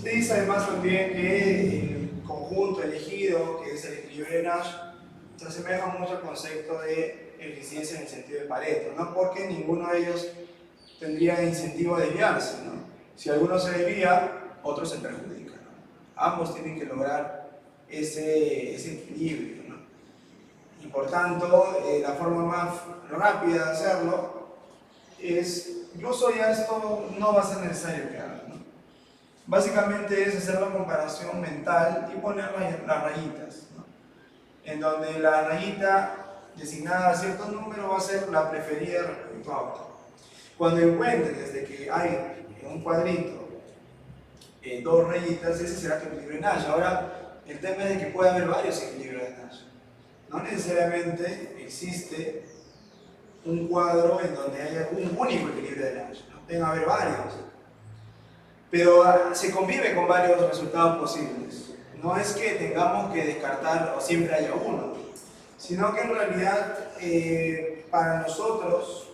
Se dice además también que el conjunto elegido, que es el equilibrio de Nash, se asemeja mucho al concepto de eficiencia en el sentido de Pareto, ¿no? Porque ninguno de ellos tendría incentivo a desviarse, ¿no? Si alguno se desvía, otro se perjudica, ¿no? Ambos tienen que lograr ese equilibrio, ¿no? Y por tanto, la forma más rápida de hacerlo es, incluso ya esto no va a ser necesario que hagan, ¿no? Básicamente es hacer la comparación mental y poner las rayitas, ¿no? En donde la rayita designada a cierto número va a ser la preferida respecto a otra. Cuando encuentres desde que hay en un cuadrito 2 rayitas, ese será tu equilibrio de Nash. Ahora, el tema es de que puede haber varios equilibrios de Nash. No necesariamente existe un cuadro en donde haya un único equilibrio de Nash, ¿no? Pueden haber varios. Pero se convive con varios resultados posibles. No es que tengamos que descartar o siempre haya uno, sino que en realidad para nosotros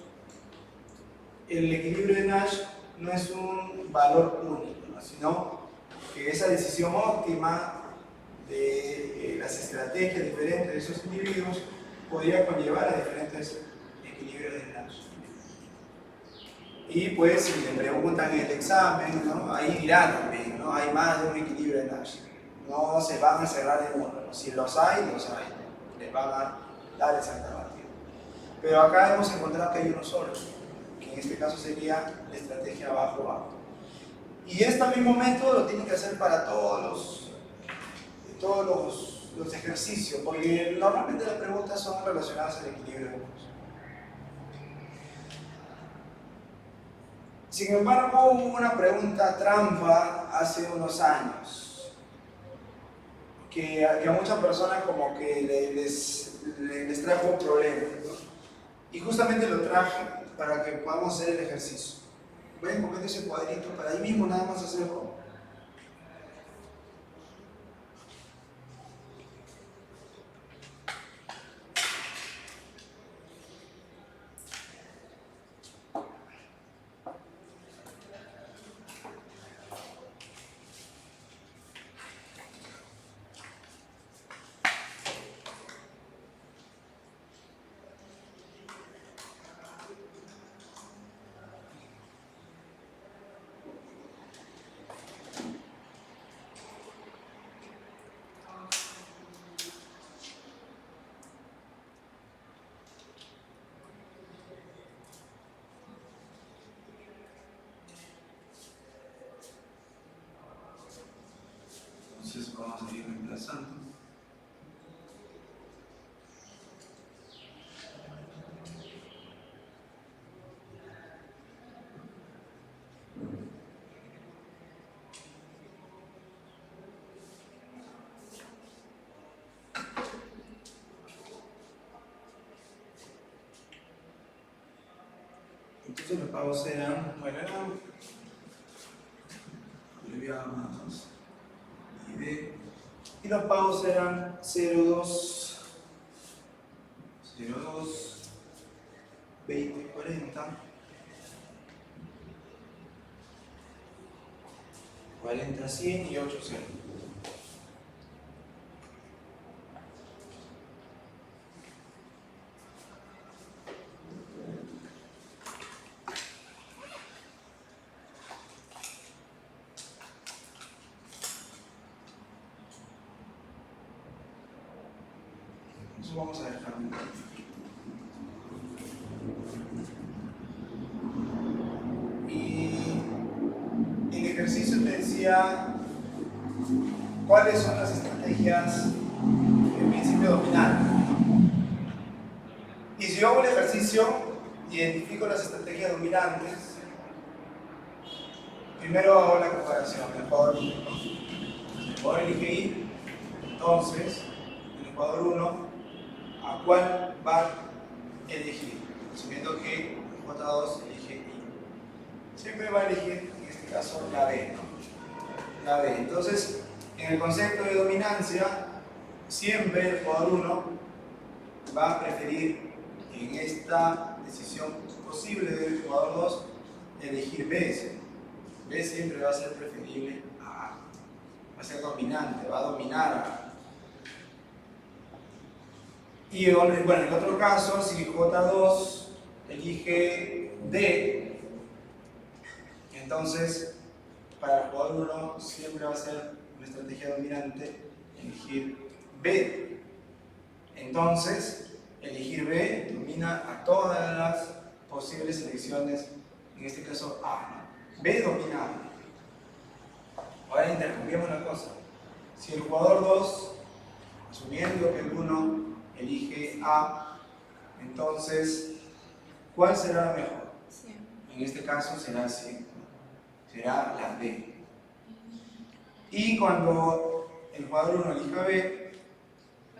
el equilibrio de Nash no es un valor único, ¿no? Sino que esa decisión óptima de las estrategias diferentes de esos individuos podría conllevar a diferentes equilibrios de Nash. Y pues si le preguntan en el examen, ¿no? Ahí dirán también, ¿no? Hay más de un equilibrio de Nash. No se van a cerrar en uno, ¿no? Si los hay, los hay. Les van a dar esa alternativa. Pero acá hemos encontrado que hay uno solo, en este caso sería la estrategia bajo-bajo. Y este mismo método lo tienen que hacer para todos los ejercicios, porque normalmente las preguntas son relacionadas al equilibrio de curso. Sin embargo, hubo una pregunta trampa hace unos años, que a muchas personas como que les trajo problemas, ¿no? Y justamente lo traje para que podamos hacer el ejercicio. Voy a coger ese cuadrito para ahí mismo nada más hacerlo. Entonces vamos a ir reemplazando. Entonces los pagos eran, bueno, eran abreviados y D, y los pagos eran 0,2, 20, 40, 40, 100 y 8, 0. Eso vamos a dejar un poco. Y el ejercicio te decía cuáles son las estrategias en principio dominantes. Y si yo hago el ejercicio, identifico las estrategias dominantes, primero hago la comparación. El jugador 1, el jugador elige I, entonces el jugador 1 a cuál va a elegir, asumiendo que el J2 elige I. Siempre va a elegir, en este caso, la B, ¿no? La B. Entonces, en el concepto de dominancia, siempre el jugador 1 va a preferir, en esta decisión posible del jugador 2, elegir B. B siempre va a ser preferible a A. Va a ser dominante, va a dominar a A. Y bueno, en el otro caso, si J2 elige D, entonces para el jugador 1 siempre va a ser una estrategia dominante elegir B. Entonces, elegir B domina a todas las posibles selecciones, en este caso A. B domina A. Ahora intercambiamos la cosa. Si el jugador 2, asumiendo que el 1 elige A, entonces, ¿cuál será la mejor? Sí. En este caso será C, será la B. Y cuando el jugador 1 elija B,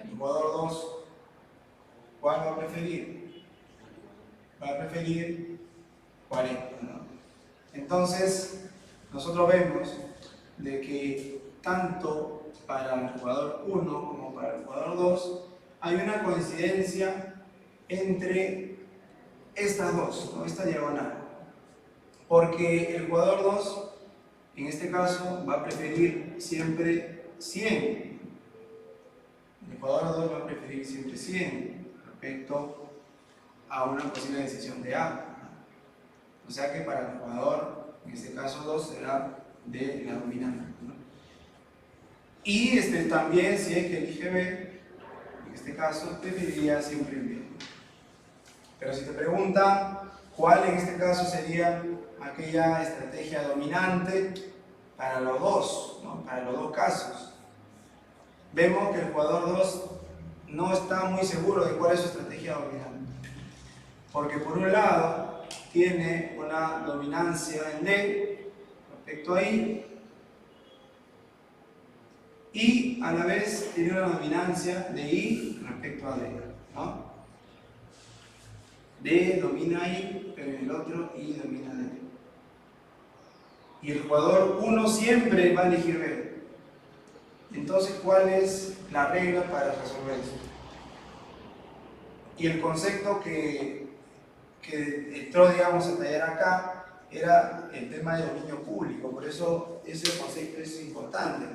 el jugador 2, ¿cuál va a preferir? Va a preferir 40, ¿no? Entonces, nosotros vemos de que tanto para el jugador 1 como para el jugador 2 hay una coincidencia entre estas dos, ¿no? Esta diagonal. Porque el jugador 2, en este caso, va a preferir siempre 100. El jugador 2 va a preferir siempre 100 respecto a una posible decisión de A. O sea que para el jugador, en este caso 2, será de la dominante, ¿no? Y también, si es que elige B, en este caso preferiría siempre el B. Pero si te preguntan ¿Cuál en este caso sería aquella estrategia dominante para los dos, ¿no? Para los dos casos? Vemos que el jugador 2 no está muy seguro de cuál es su estrategia dominante. Porque por un lado tiene una dominancia en D respecto a I, y a la vez tiene una dominancia de I respecto a D, ¿no? D domina I, pero en el otro I domina D. Y el jugador 1 siempre va a elegir B. Entonces, ¿cuál es la regla para resolver esto? Y el concepto que entró, digamos, a tallar acá era el tema de dominio público. Por eso ese concepto es importante.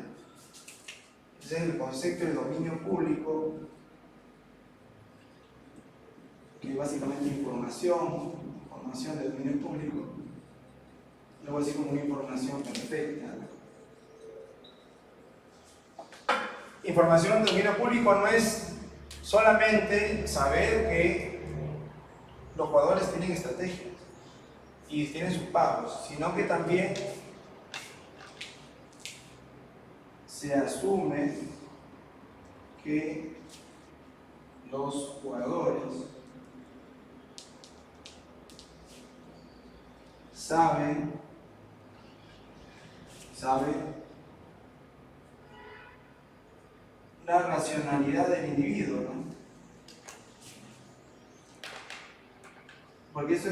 Ese es el concepto de dominio público, que básicamente es información de dominio público, luego así como una información perfecta. Información de dominio público no es solamente saber que los jugadores tienen estrategias y tienen sus pagos, sino que también se asume que los jugadores saben la racionalidad del individuo, ¿no? Porque eso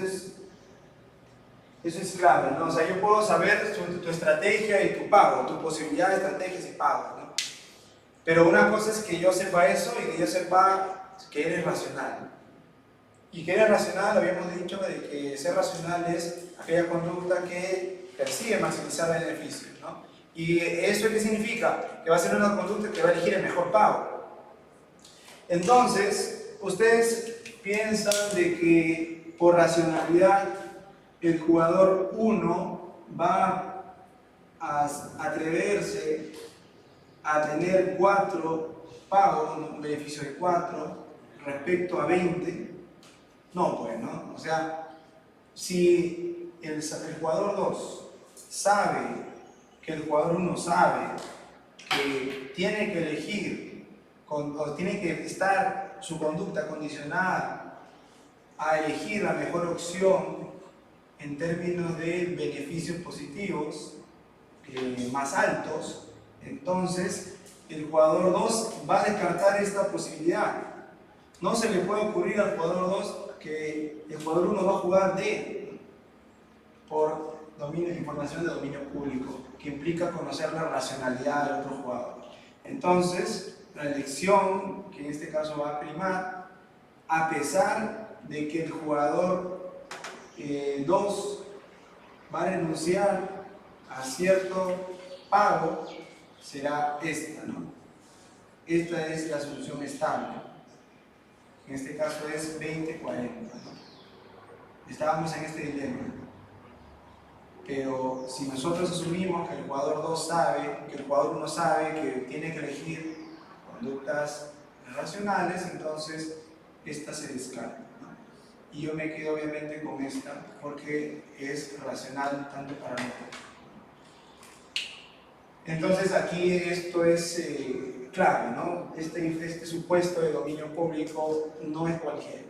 es clave, ¿no? O sea, yo puedo saber tu estrategia y tu pago, tu posibilidad de estrategias y pagos, ¿no? Pero una cosa es que yo sepa eso y que yo sepa que eres racional. Y que eres racional, habíamos dicho, de que ser racional es aquella conducta que persigue maximizar beneficios, ¿no? ¿Y eso qué significa? Que va a ser una conducta que va a elegir el mejor pago. Entonces, ustedes piensan de que por racionalidad el jugador 1 va a atreverse a tener 4 pagos, un beneficio de 4 respecto a 20. No, pues, ¿no? O sea, si el jugador 2 sabe que el jugador 1 sabe que tiene que elegir, o tiene que estar su conducta condicionada a elegir la mejor opción en términos de beneficios positivos más altos, entonces el jugador 2 va a descartar esta posibilidad. No se le puede ocurrir al jugador 2 que el jugador 1 va a jugar D por información de dominio público, que implica conocer la racionalidad del otro jugador. Entonces, la elección, que en este caso va a primar, a pesar de que el jugador 2 va a renunciar a cierto pago, será esta, ¿no? Esta es la solución estable. En este caso es 20-40, ¿no? Estábamos en este dilema. Pero si nosotros asumimos que el jugador 2 sabe, que el jugador 1 sabe que tiene que elegir conductas racionales, entonces esta se descarta, ¿no? Y yo me quedo obviamente con esta porque es racional tanto para nosotros. Entonces aquí esto es clave, ¿no? Este supuesto de dominio público no es cualquiera,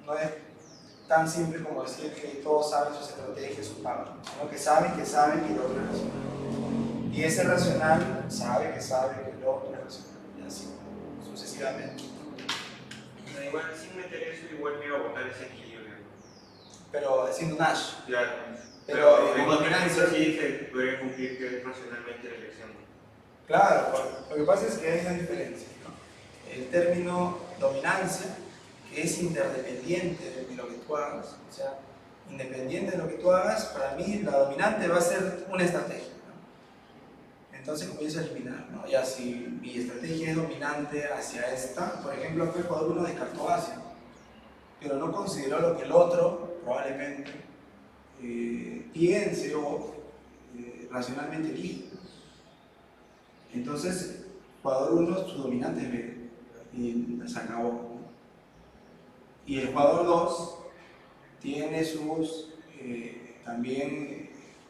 no es tan simple como decir que todos saben sus estrategias, sus pagos, sino que saben que el otro es racional. Y ese racional sabe que el otro es racional, y así sucesivamente. Igual sin meter eso, igual me iba a botar ese equilibrio. Pero haciendo un hash. Claro. Pero en dominancia sí se podría cumplir que es racionalmente la elección. Claro, lo que pasa es que hay una diferencia, ¿no? El término dominancia, que es interdependiente de lo que tú hagas, o sea, independiente de lo que tú hagas, para mí la dominante va a ser una estrategia, ¿no? Entonces comienzo a eliminar, ¿no? Ya si mi estrategia es dominante hacia esta, por ejemplo, el jugador 1 descartó Asia, pero no consideró lo que el otro probablemente piense o racionalmente elige. Entonces, jugador 1, su dominante es B, y se acabó. Y el jugador 2 tiene sus también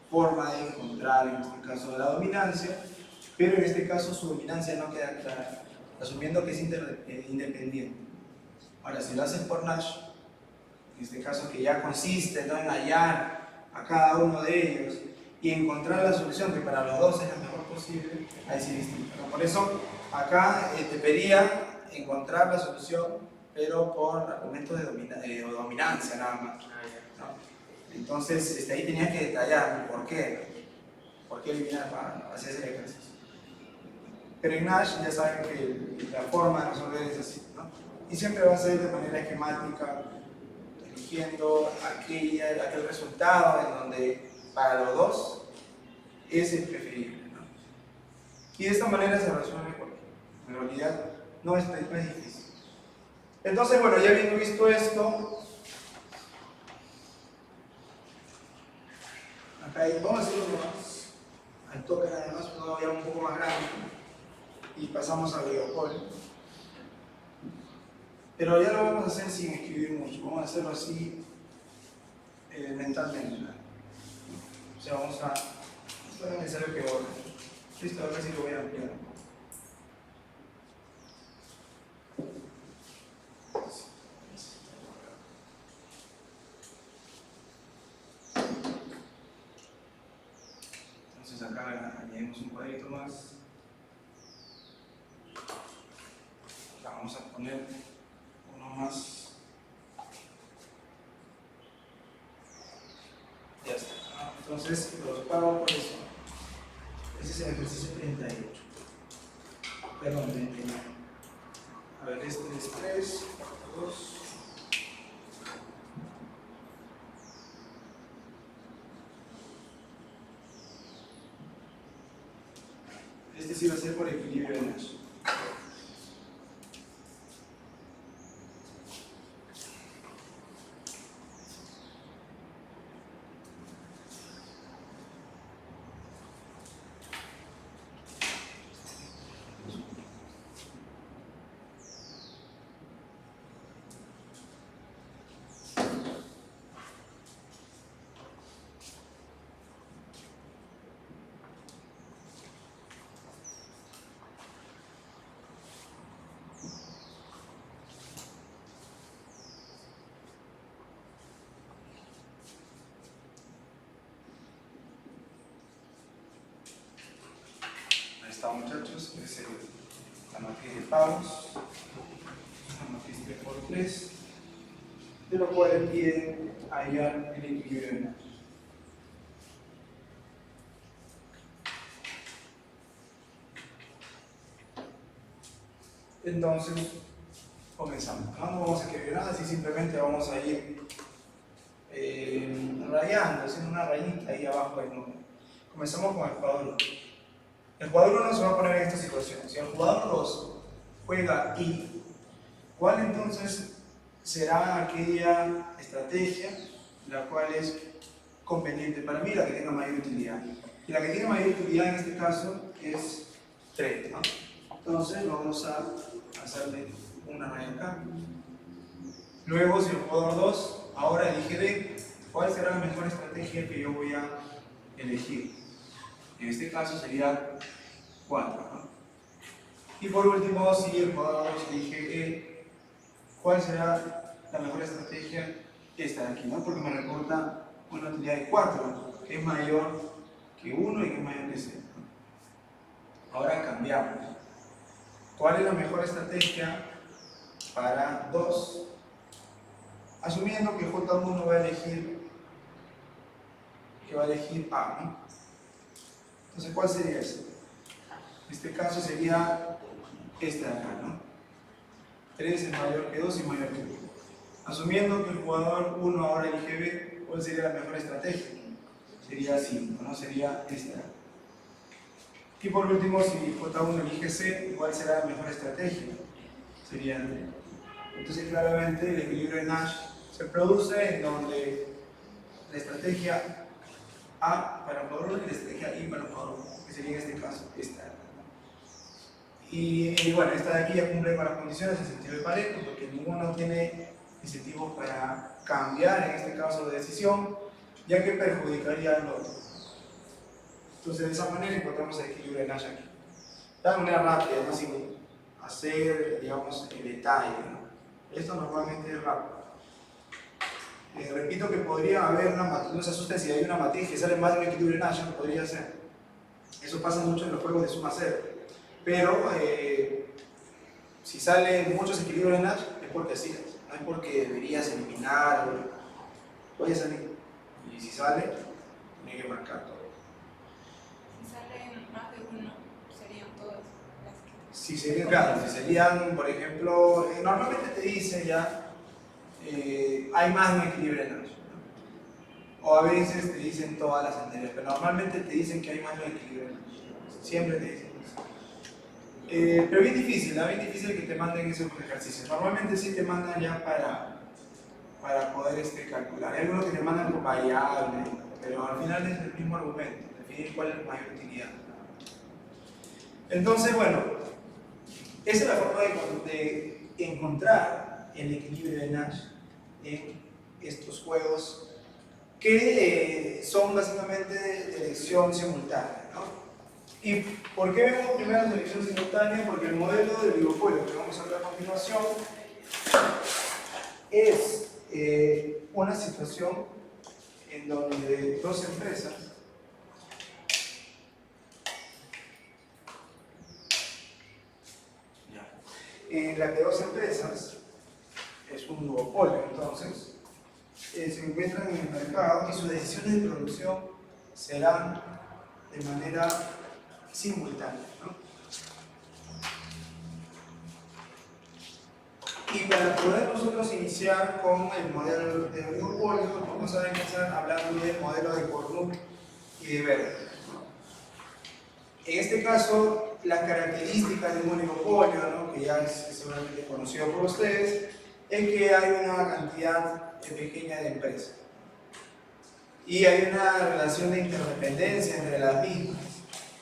forma de encontrar, en este caso, la dominancia, pero en este caso su dominancia no queda clara, asumiendo que es independiente. Ahora, si lo haces por Nash, en este caso que ya consiste, ¿no?, en hallar a cada uno de ellos y encontrar la solución que para los dos es la mejor posible, ahí sí es distinto, ¿no? Por eso acá te pedía encontrar la solución, pero por argumentos de dominancia nada más, ¿no? Entonces ahí tenías que detallar por qué eliminar para hacer ese ejercicio. Pero en Nash ya saben que la forma de resolver es así, ¿no? Y siempre va a ser de manera esquemática, eligiendo aquel resultado en donde para los dos es el preferible, ¿no? Y de esta manera se resuelve porque en realidad no es difícil. Entonces, bueno, ya habiendo visto esto, acá vamos a hacerlo más al toque, además, ya un poco más grande, y pasamos al videocall. Pero ya lo vamos a hacer sin escribir mucho, vamos a hacerlo así mentalmente, ¿no? O sea, vamos a... Esto no es necesario que orden. Listo, ahora sí lo voy a ampliar. Entonces acá añadimos un cuadrito más. Acá vamos a poner uno más. Ya está. Entonces los pago por eso. Ese es el ejercicio 38. Perdón, 39. A ver, este es 3, 2. Este sí va a ser por equilibrio de Nash. Está, muchachos, es la matriz de pagos, una matriz 3×3, de lo cual piden hallar el equilibrio de Nash. Entonces, comenzamos. No vamos a escribir nada, así simplemente vamos a ir rayando, haciendo una rayita ahí abajo del número. Comenzamos con el jugador 1. El jugador 1 se va a poner en esta situación. Si el jugador 2 juega I, ¿cuál entonces será aquella estrategia la cual es conveniente para mí, la que tenga mayor utilidad? Y la que tiene mayor utilidad en este caso es 3, ¿no? Entonces vamos a hacerle una raya acá. Luego, si el jugador 2 ahora elige D, ¿cuál será la mejor estrategia que yo voy a elegir? En este caso sería 4, ¿no? Y por último, si el jugador 2 elige E, ¿cuál será la mejor estrategia? Esta de aquí, ¿no? Porque me reporta una utilidad de 4, que es mayor que 1 y que es mayor que 0. Ahora cambiamos. ¿Cuál es la mejor estrategia para 2? Asumiendo que J1 va a elegir A, ¿no? Entonces, ¿cuál sería eso? En este caso sería esta de acá, ¿no? 3 es mayor que 2 y mayor que 1. Asumiendo que el jugador 1 ahora elige B, ¿cuál sería la mejor estrategia? Sería 5, ¿no? Sería esta. Y por último, si J1 elige C, ¿cuál será la mejor estrategia? Sería D. Entonces, claramente, el equilibrio de Nash se produce en donde la estrategia A para el jugador 1 y la estrategia I para el jugador 1, que sería en este caso esta. Y bueno, esta de aquí ya cumple con las condiciones en sentido de Pareto, porque ninguno tiene incentivos para cambiar, en este caso, de decisión, ya que perjudicaría al otro. Entonces, de esa manera encontramos el equilibrio de Nash aquí. De manera rápida, no sin hacer, digamos, el detalle, ¿no? Esto normalmente es rápido. Repito que podría haber una matriz, no se asusten si hay una matriz que sale más de un equilibrio de Nash, podría ser. Eso pasa mucho en los juegos de suma cero. Pero si salen muchos equilibrios de Nash, es porque así es. No es porque deberías eliminar, puede salir. Y si sale, tiene que marcar todo. Si salen más de uno, serían todas las que... Si serían, claro, si serían, por ejemplo, normalmente te dice ya, hay más de un equilibrio de Nash, ¿no? O a veces te dicen todas las anteriores, pero normalmente te dicen que hay más de un equilibrio de Nash. Siempre te dicen eso. Pero bien difícil, ¿no? Bien difícil que te manden esos ejercicios. Normalmente sí te mandan ya para poder calcular. Hay algunos que te mandan con variables, pero al final es el mismo argumento, definir cuál es la mayor utilidad. Entonces, bueno, esa es la forma de encontrar el equilibrio de Nash en estos juegos que son básicamente de elección simultánea, ¿no? ¿Y por qué vemos primero selección simultánea? Porque el modelo de oligopolio que vamos a ver a continuación es una situación en donde dos empresas en la que dos empresas es un duopolio, entonces se encuentran en el mercado y sus decisiones de producción serán de manera simultánea, ¿no? Y para poder nosotros iniciar con el modelo de oligopolio, vamos a empezar hablando del modelo de Cournot y de Berger, ¿no? En este caso, las características de un oligopolio, ¿no?, que ya es seguramente conocido por ustedes, es que hay una cantidad pequeña de empresas y hay una relación de interdependencia entre las mismas,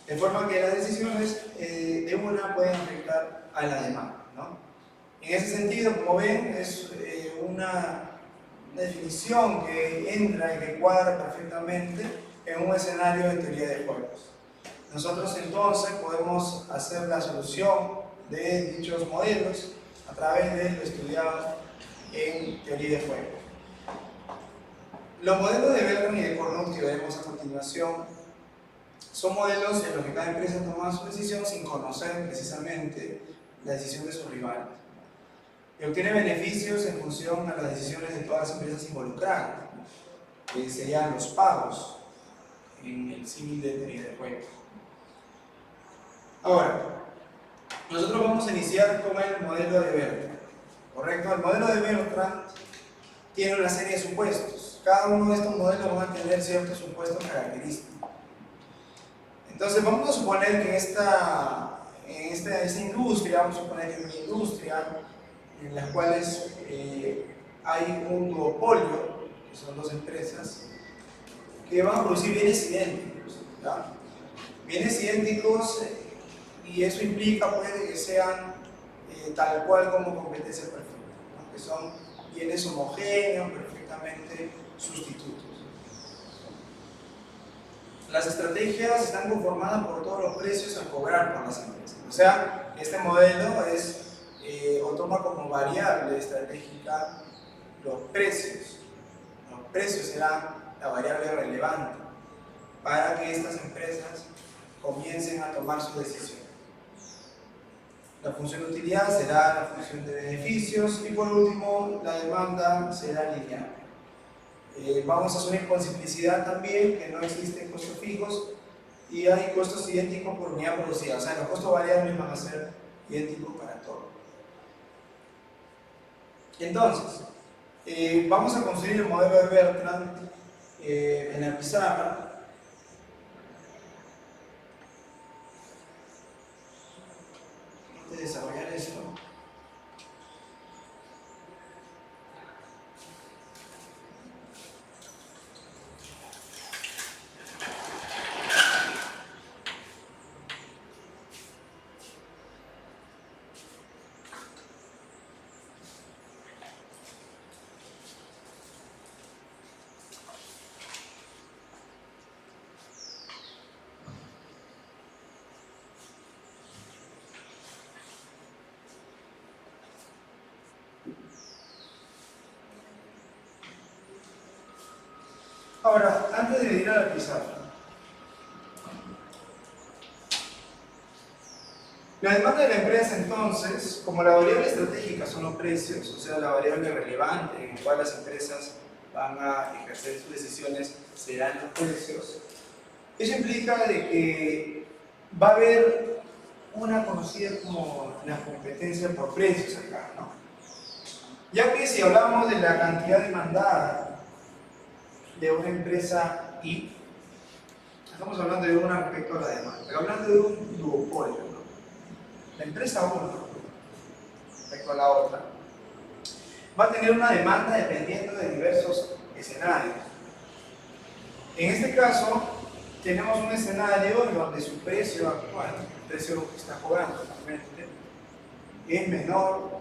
de forma que las decisiones de una pueden afectar a la demás, ¿no? En ese sentido, como ven, es una definición que entra y que cuadra perfectamente en un escenario de teoría de juegos. Nosotros entonces podemos hacer la solución de dichos modelos a través de lo estudiado en teoría de juegos. Los modelos de Berger y de Cournot que veremos a continuación son modelos en los que cada empresa toma su decisión sin conocer precisamente la decisión de sus rivales y obtiene beneficios en función a las decisiones de todas las empresas involucradas, que serían los pagos en el símil de teoría de juegos. Ahora, nosotros vamos a iniciar con el modelo de Berger, ¿correcto? El modelo de Bertrand tiene una serie de supuestos. Cada uno de estos modelos van a tener ciertos supuestos característicos. Entonces, vamos a suponer que esta industria, vamos a suponer que es una industria en las cuales hay un duopolio, que son dos empresas, que van a producir bienes idénticos, ¿ya? Bienes idénticos, y eso implica pues, que sean tal cual como competencia perfecta, ¿no?, que son bienes homogéneos, perfectamente sustitutos. Las estrategias están conformadas por todos los precios a cobrar por las empresas. O sea, este modelo es, o toma como variable estratégica los precios. Los precios serán la variable relevante para que estas empresas comiencen a tomar su decisión. La función de utilidad será la función de beneficios y por último la demanda será lineal. Vamos a asumir con simplicidad también que no existen costos fijos y hay costos idénticos por unidad producida, o sea, los costos variables van a ser idénticos para todos. Entonces, vamos a construir el modelo de Bertrand en la pizarra. Antes de desarrollar esto, Ahora, antes de ir a la pizarra, la demanda de la empresa entonces, como la variable estratégica son los precios, o sea, la variable relevante en la cual las empresas van a ejercer sus decisiones serán los precios, eso implica de que va a haber una conocida como la competencia por precios acá, ¿no? Ya que si hablamos de la cantidad demandada de una empresa Y, estamos hablando de una respecto a la demanda, pero hablando de un duopolio, ¿no? La empresa 1 respecto a la otra va a tener una demanda dependiendo de diversos escenarios. En este caso, tenemos un escenario en donde su precio actual, el precio que está cobrando actualmente, es menor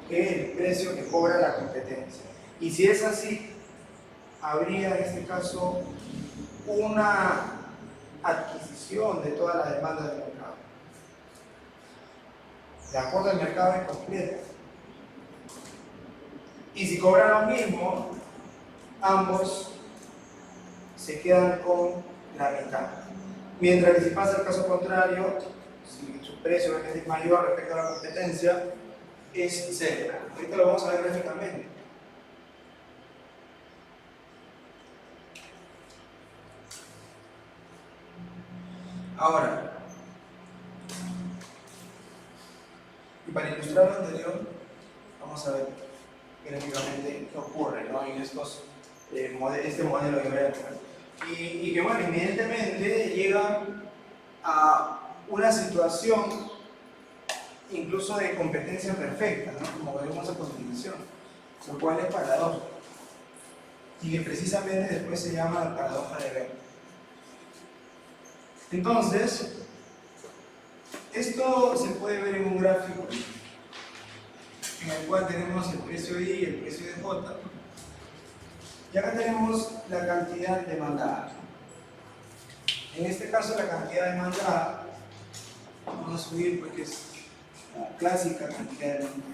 que el precio que cobra la competencia. Y si es así, habría en este caso una adquisición de toda la demanda del mercado. De acuerdo al mercado en completo. Y si cobran lo mismo, ambos se quedan con la mitad. Mientras que si pasa el caso contrario, si su precio es mayor respecto a la competencia, es cero. Ahorita lo vamos a ver gráficamente. Ahora, y para ilustrar lo anterior, vamos a ver gráficamente qué ocurre, ¿no? En estos, este modelo de gráfico. Y que, bueno, evidentemente llega a una situación incluso de competencia perfecta, ¿no? Como veremos a continuación, lo cual es paradójico. Y que precisamente después se llama la paradoja de Bernoulli. Entonces, esto se puede ver en un gráfico en el cual tenemos el precio I y el precio de J. Y acá tenemos la cantidad demandada. En este caso, la cantidad demandada, vamos a subir porque es la clásica cantidad demandada.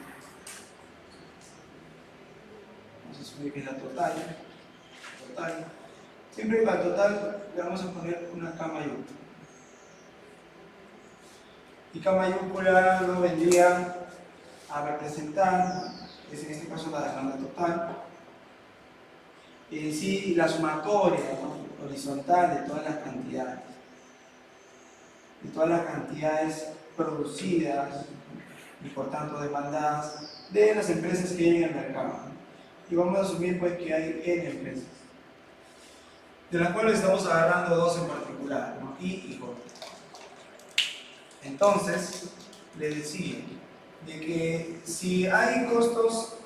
Vamos a subir que es la total. Siempre para total le vamos a poner una K mayúscula. Y K mayúscula lo vendría a representar, es en este caso la demanda total, sí, la sumatoria, ¿no? Horizontal de todas las cantidades producidas y por tanto demandadas de las empresas que hay en el mercado. Y vamos a asumir pues que hay N empresas, de las cuales estamos agarrando dos en particular, ¿no? I y J. Entonces, les decía de que si hay costos,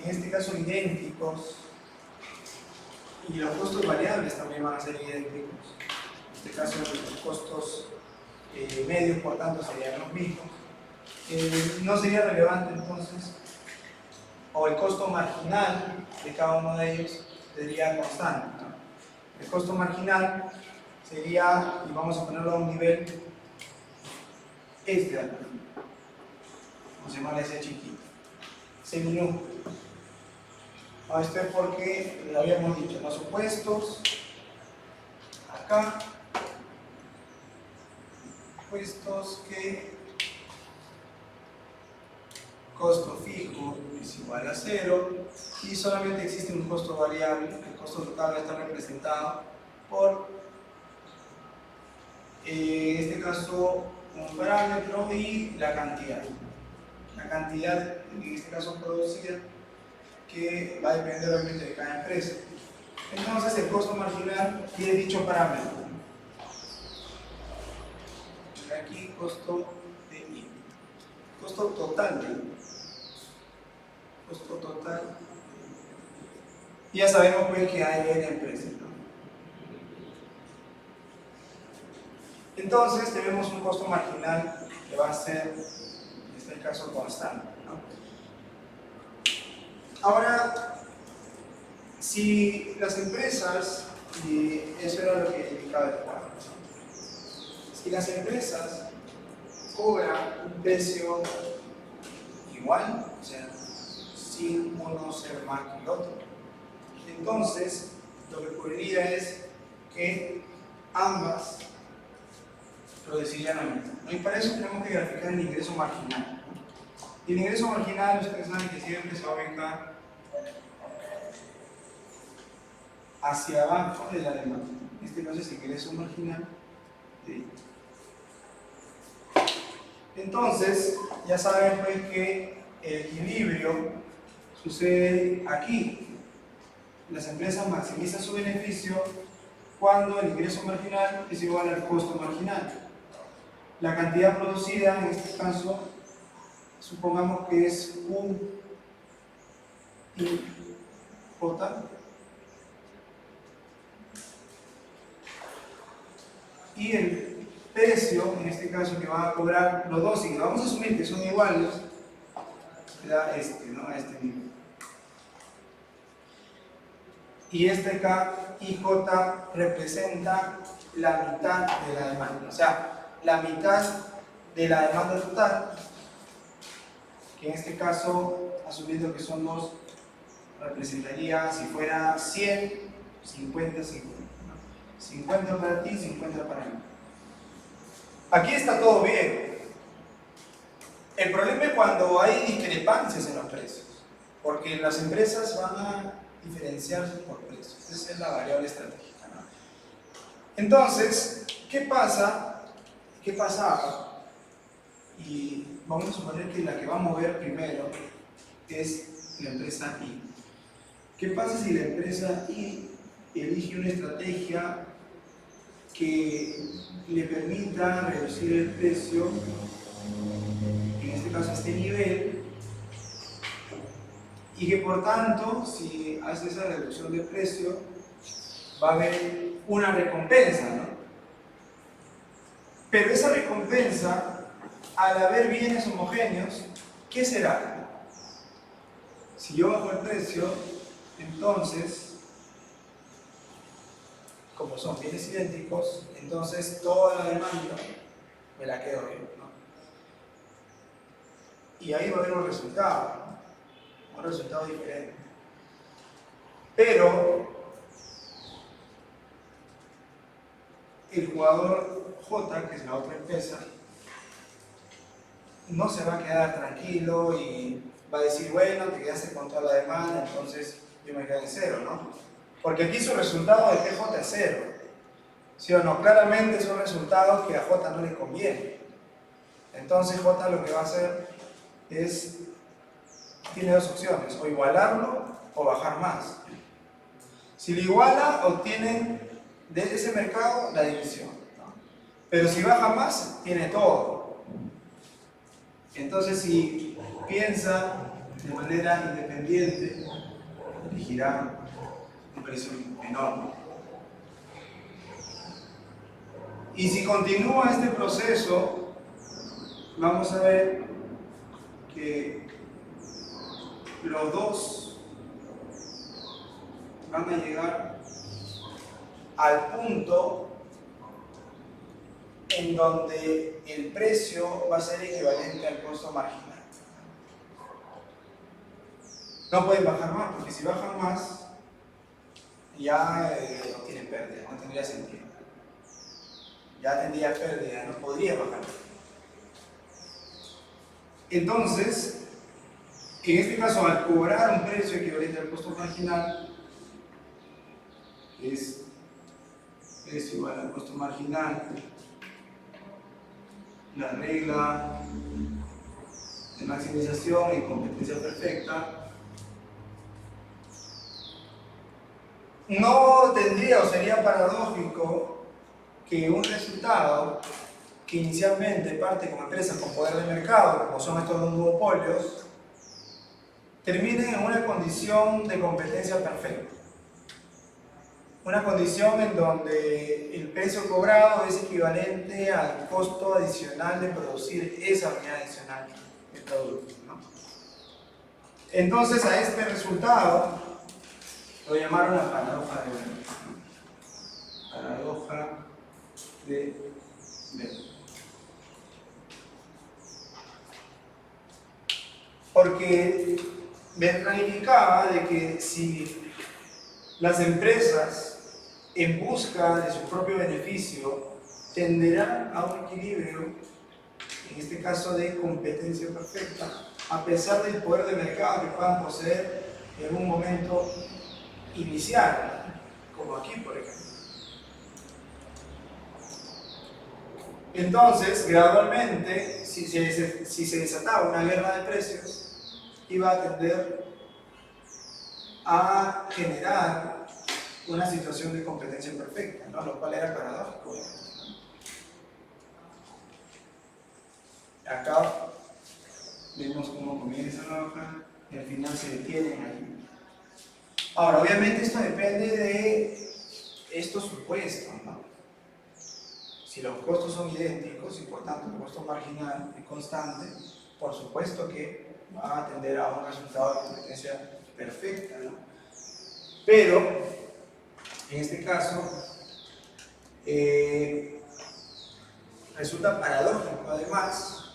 en este caso idénticos, y los costos variables también van a ser idénticos, en este caso los costos medios por tanto serían los mismos, no sería relevante entonces, o el costo marginal de cada uno de ellos sería constante, ¿no? El costo marginal sería, y vamos a ponerlo a un nivel, este de acá. Vamos a llamarle ese chiquito, seminúmero. Esto es porque lo habíamos dicho, los supuestos, acá, supuestos que costo fijo es igual a 0 y solamente existe un costo variable, el costo total está representado por, en este caso, un parámetro y la cantidad. La cantidad, en este caso producida, que va a depender obviamente de cada empresa. Entonces el costo marginal tiene dicho parámetro. Aquí costo de I. Costo total de I. Costo total. Y ya sabemos pues que hay N empresas, ¿no? Entonces tenemos un costo marginal que va a ser, en este caso, constante, ¿no? Ahora, si las empresas, y eso era lo que indicaba el cuadro, ¿no? Si las empresas cobran un precio igual, o sea, sin uno ser más que el otro, entonces lo que ocurriría es que ambas producirían la mitad, ¿no? Y para eso tenemos que graficar el ingreso marginal, ¿no? Y el ingreso marginal, ustedes saben que siempre se va a ubicar hacia abajo de la demanda. En este caso es ingreso marginal. ¿Sí? Entonces, ya saben pues que el equilibrio sucede aquí. Las empresas maximizan su beneficio cuando el ingreso marginal es igual al costo marginal. La cantidad producida, en este caso, supongamos que es U y J, y el precio, en este caso, que van a cobrar los dos, y vamos a asumir que son iguales, da este, ¿no? A este nivel. Y este K y J representa la mitad de la demanda, o sea, la mitad de la demanda total, que en este caso, asumiendo que son dos, representaría, si fuera 100, 50, 50. ¿No? 50 para ti, 50 para mí. Aquí está todo bien. El problema es cuando hay discrepancias en los precios, porque las empresas van a diferenciarse por precios. Esa es la variable estratégica, ¿no? Entonces, ¿qué pasa? ¿Qué pasaba? Y vamos a suponer que la que va a mover primero es la empresa I. ¿Qué pasa si la empresa I elige una estrategia que le permita reducir el precio, en este caso a este nivel, y que por tanto, si hace esa reducción de precio, va a haber una recompensa, ¿no? Pero esa recompensa, al haber bienes homogéneos, ¿qué será? Si yo bajo el precio, entonces, como son bienes idénticos, entonces toda la demanda me la quedo yo, ¿no? Y ahí va a haber un resultado, ¿no? Un resultado diferente. Pero el jugador J, que es la otra empresa, no se va a quedar tranquilo y va a decir, bueno, te quedaste con toda la demanda, entonces yo me quedo en cero, ¿no? Porque aquí su resultado de PJ es cero. ¿Sí o no? Claramente son resultados que a J no le conviene. Entonces J lo que va a hacer es, tiene dos opciones, o igualarlo o bajar más. Si lo iguala, obtiene de ese mercado la división, ¿no? Pero si baja más, tiene todo. Entonces, si piensa de manera independiente, elegirá un precio enorme. Y si continúa este proceso, vamos a ver que los dos van a llegar al punto en donde el precio va a ser equivalente al costo marginal. No pueden bajar más, porque si bajan más, ya no tienen pérdida, no tendría sentido. Ya tendría pérdida, no podría bajar. Entonces, en este caso, al cobrar un precio equivalente al costo marginal, que es precio igual al costo marginal, la regla de maximización y competencia perfecta, no tendría o sería paradójico que un resultado que inicialmente parte con empresas con poder de mercado, como son estos dos duopolios, termine en una condición de competencia perfecta. Una condición en donde el precio cobrado es equivalente al costo adicional de producir esa unidad adicional de producto, ¿no? Entonces, a este resultado lo llamaron la paradoja de Weber. Paradoja de Weber. Porque me planificaba de que si las empresas, en busca de su propio beneficio, tenderán a un equilibrio, en este caso de competencia perfecta, a pesar del poder de mercado que puedan poseer en un momento inicial, como aquí, por ejemplo. Entonces, gradualmente, si se desataba una guerra de precios, iba a tender a generar una situación de competencia perfecta, ¿no? Lo cual era paradójico. Acá vemos cómo comienza la hoja y al final se detienen ahí. Ahora, obviamente esto depende de estos supuestos, ¿no? Si los costos son idénticos y por tanto el costo marginal es constante, por supuesto que va a tender a un resultado de competencia perfecta, ¿no? Pero, en este caso, resulta paradójico además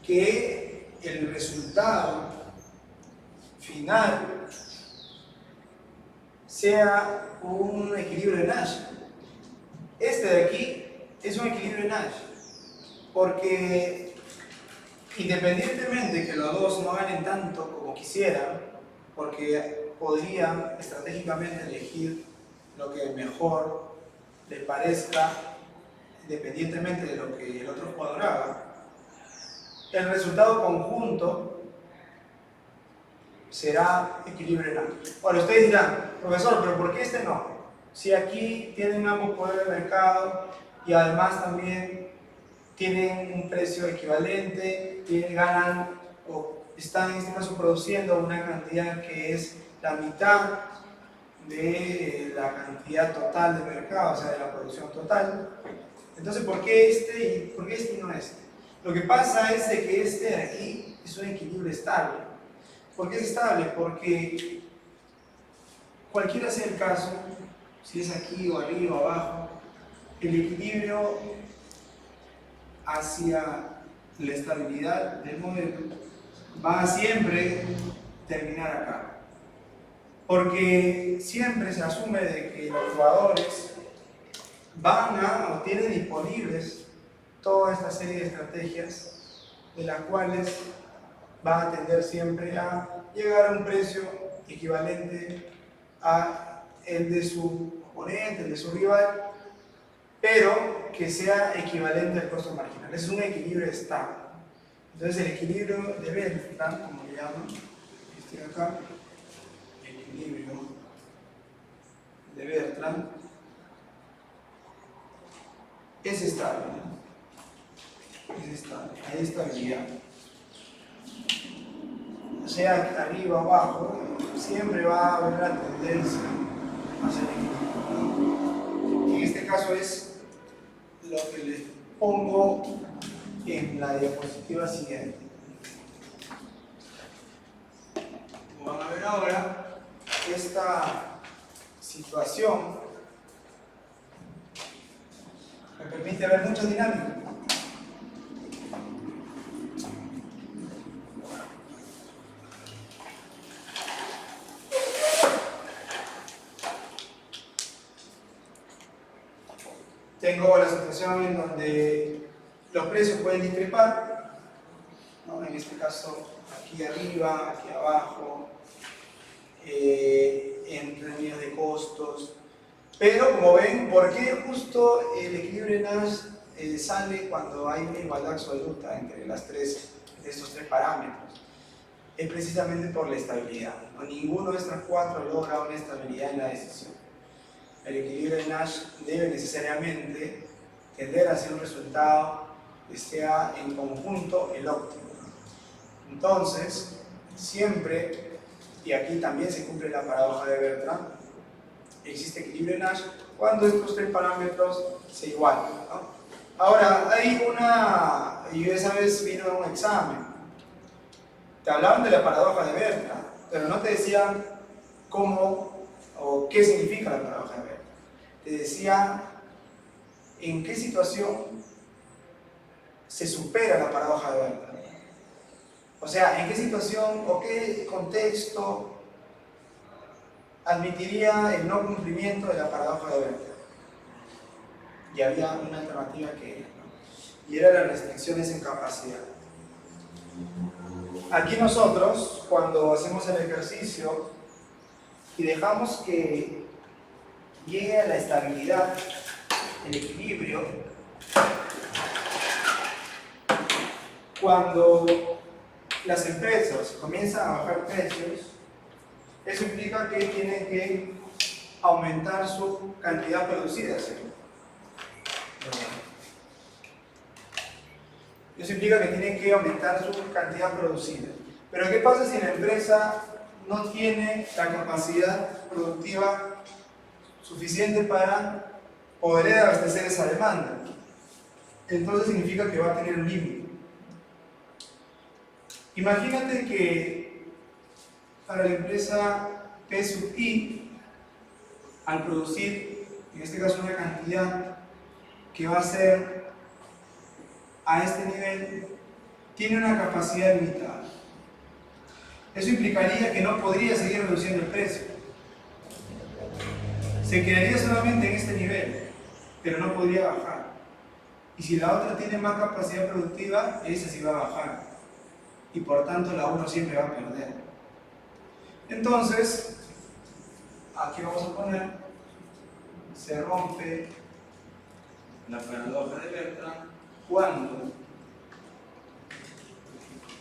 que el resultado final sea un equilibrio de Nash. Este de aquí es un equilibrio de Nash, porque independientemente que los dos no ganen tanto como quisieran, porque podrían estratégicamente elegir lo que mejor les parezca, independientemente de lo que el otro jugador haga, el resultado conjunto será equilibrio en ambos. Ahora ustedes dirán, profesor, ¿pero por qué este no? Si aquí tienen ambos poderes de mercado y además también tienen un precio equivalente, ganan o están en este caso produciendo una cantidad que es la mitad de la cantidad total de mercado, o sea, de la producción total. Entonces, ¿por qué este y no este? Lo que pasa es de que este de aquí es un equilibrio estable. ¿Por qué es estable? Porque cualquiera sea el caso, si es aquí o arriba o abajo, el equilibrio hacia la estabilidad del modelo va a siempre terminar acá. Porque siempre se asume de que los jugadores van a o tienen disponibles toda esta serie de estrategias de las cuales van a tender siempre a llegar a un precio equivalente a el de su oponente, el de su rival, pero que sea equivalente al costo marginal. Es un equilibrio estable. Entonces el equilibrio de Bertrand, como le llaman, este de acá, equilibrio de Bertrand, es estable, ¿no? Es estable, hay estabilidad. Sea arriba o abajo, siempre va a haber la tendencia hacia el equilibrio. En este caso es lo que les pongo en la diapositiva siguiente. Como van a ver ahora, esta situación me permite ver mucha dinámica. Tengo la situación en donde los precios pueden discrepar, ¿no? En este caso aquí arriba, aquí abajo, en términos de costos. Pero como ven, ¿por qué justo el equilibrio de Nash sale cuando hay una igualdad absoluta entre estos tres parámetros? Es precisamente por la estabilidad, ¿no? Ninguno de estos cuatro logra una estabilidad en la decisión. El equilibrio de Nash debe necesariamente tender hacia un resultado que sea en conjunto el óptimo. Entonces, siempre, y aquí también se cumple la paradoja de Bertrand, existe equilibrio de Nash cuando estos tres parámetros se igualan, ¿no? Ahora, y esa vez vino un examen, te hablaban de la paradoja de Bertrand, pero no te decían cómo o qué significa la paradoja de Bertrand. Te decía en qué situación se supera la paradoja de Bertrand. O sea, en qué situación o qué contexto admitiría el no cumplimiento de la paradoja de Bertrand. Y había una alternativa que era, ¿no? Y eran las restricciones en capacidad. Aquí nosotros, cuando hacemos el ejercicio y dejamos que llegue a la estabilidad, el equilibrio, cuando las empresas comienzan a bajar precios, eso implica que tienen que aumentar su cantidad producida, ¿sí? Eso implica que tienen que aumentar su cantidad producida. Pero ¿qué pasa si la empresa no tiene la capacidad productiva suficiente para poder abastecer esa demanda? Entonces significa que va a tener un límite. Imagínate que para la empresa P sub I, al producir, en este caso una cantidad que va a ser a este nivel, tiene una capacidad limitada. Eso implicaría que no podría seguir reduciendo el precio. Se quedaría solamente en este nivel, pero no podría bajar. Y si la otra tiene más capacidad productiva, esa sí va a bajar. Y por tanto la uno siempre va a perder. Entonces, aquí vamos a poner, se rompe la paradoja de Bertrand cuando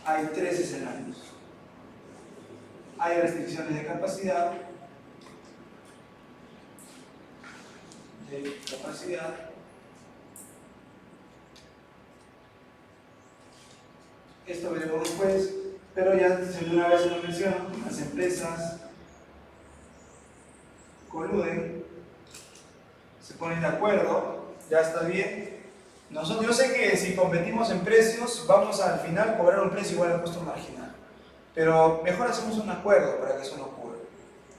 hay tres escenarios. Hay restricciones de capacidad, esto veremos después, pero ya de una vez lo menciono, las empresas coluden, se ponen de acuerdo, ya está bien. Yo sé que si competimos en precios, vamos al final a cobrar un precio igual al costo marginal, pero mejor hacemos un acuerdo para que eso no ocurra.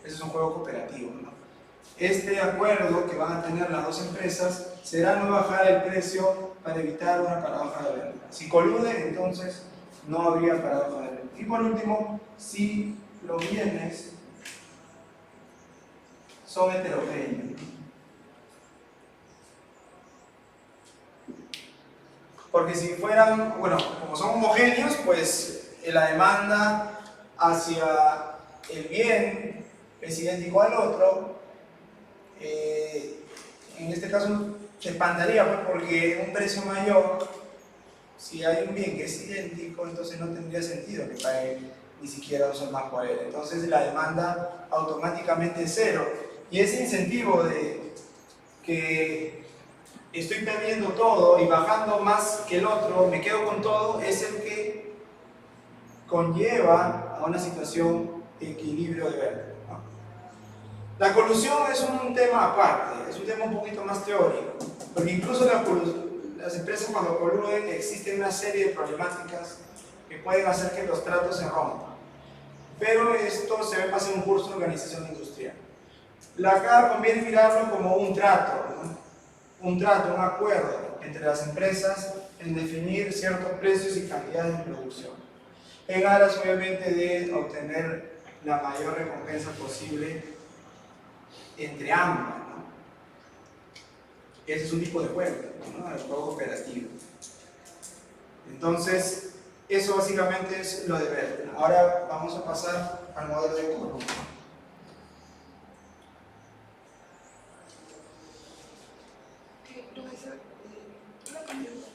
Ese es un juego cooperativo, ¿no? Este acuerdo que van a tener las dos empresas será no bajar el precio para evitar una paradoja de Bertrand. Si coluden, entonces no habría paradoja de Bertrand. Y por último, si los bienes son heterogéneos. Porque si fueran, bueno, como son homogéneos, pues la demanda hacia el bien es idéntico al otro. En este caso se espantaría, pues, porque un precio mayor, si hay un bien que es idéntico, entonces no tendría sentido que pague ni siquiera 2 soles más por él. Entonces la demanda automáticamente es cero. Y ese incentivo de que estoy perdiendo todo y bajando más que el otro, me quedo con todo, es el que conlleva a una situación de equilibrio de Bertrand, ¿no? La colusión es un tema aparte, es un tema un poquito más teórico, porque incluso las empresas cuando coluden existen una serie de problemáticas que pueden hacer que los tratos se rompan. Pero esto se ve más en un curso de organización industrial. Acá conviene mirarlo como un trato, ¿no? Un acuerdo entre las empresas en definir ciertos precios y cantidades de producción, en aras obviamente de obtener la mayor recompensa posible entre ambas, ¿no? Ese es un tipo de juego, ¿no? El juego cooperativo. Entonces, eso básicamente es lo de Bertrand. Ahora vamos a pasar al modelo de Coulomb. Profesor, una pregunta.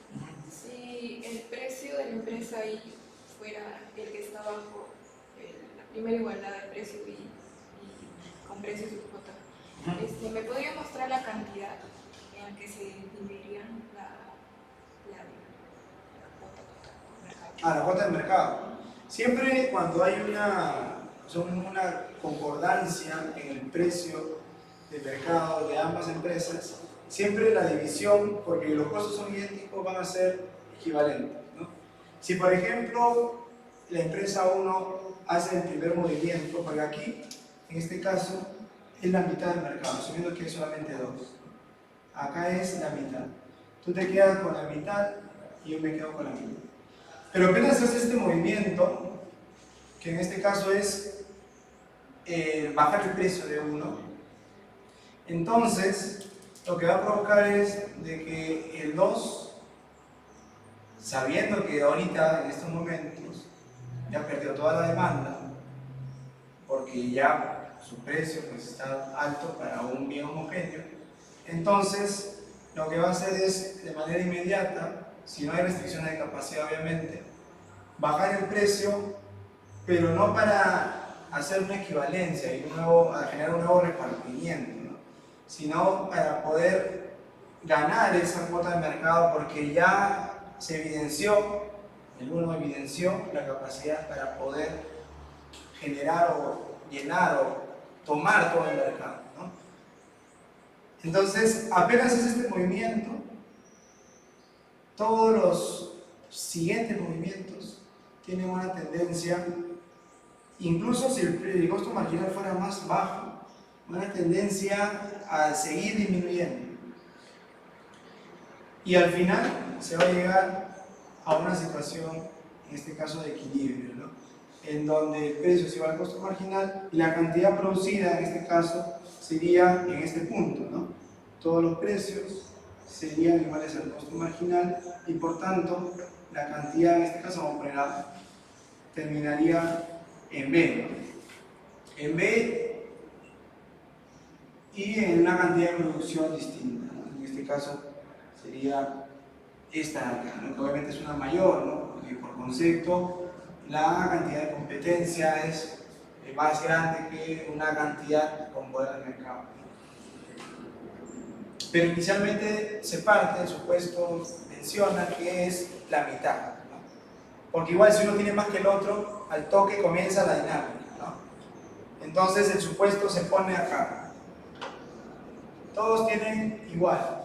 Si el precio de la empresa I fuera el que está bajo la primera igualdad de precio I y con precio sub J, ¿me podría mostrar la cantidad en la que se dividirían la cuota del mercado? La cuota del mercado. Siempre cuando hay una concordancia en el precio de mercado de ambas empresas, siempre la división, porque los costos son idénticos, van a ser equivalentes, ¿no? Si por ejemplo la empresa 1 hace el primer movimiento, porque aquí, en este caso, es la mitad del mercado, asumiendo que es solamente 2. Acá es la mitad. Tú te quedas con la mitad y yo me quedo con la mitad. Pero apenas haces este movimiento, que en este caso es bajar el precio de uno, entonces lo que va a provocar es de que el 2, sabiendo que ahorita en estos momentos ya perdió toda la demanda, porque ya su precio pues, está alto para un bien homogéneo, entonces lo que va a hacer es de manera inmediata, si no hay restricciones de capacidad obviamente, bajar el precio, pero no para hacer una equivalencia y generar un nuevo repartimiento, ¿no? Sino para poder ganar esa cuota de mercado, porque ya se evidenció, el uno evidenció la capacidad para poder generar o llenar o tomar todo el mercado, ¿no? Entonces, apenas es este movimiento, todos los siguientes movimientos tienen una tendencia, incluso si el costo marginal fuera más bajo, una tendencia a seguir disminuyendo. Y al final se va a llegar a una situación, en este caso de equilibrio, ¿no? En donde el precio se va al costo marginal y la cantidad producida, en este caso, sería en este punto, ¿no? Todos los precios serían iguales al costo marginal y por tanto la cantidad, en este caso vamos a poner A, terminaría en B, ¿no? En B y en una cantidad de producción distinta, ¿no? En este caso sería esta de acá, ¿no? Que obviamente es una mayor, ¿no? Porque por concepto la cantidad de competencia es más grande que una cantidad con poder de mercado, ¿no? Pero inicialmente se parte, el supuesto menciona que es la mitad, ¿no? Porque igual si uno tiene más que el otro, al toque comienza la dinámica, ¿no? Entonces el supuesto se pone acá. Todos tienen igual.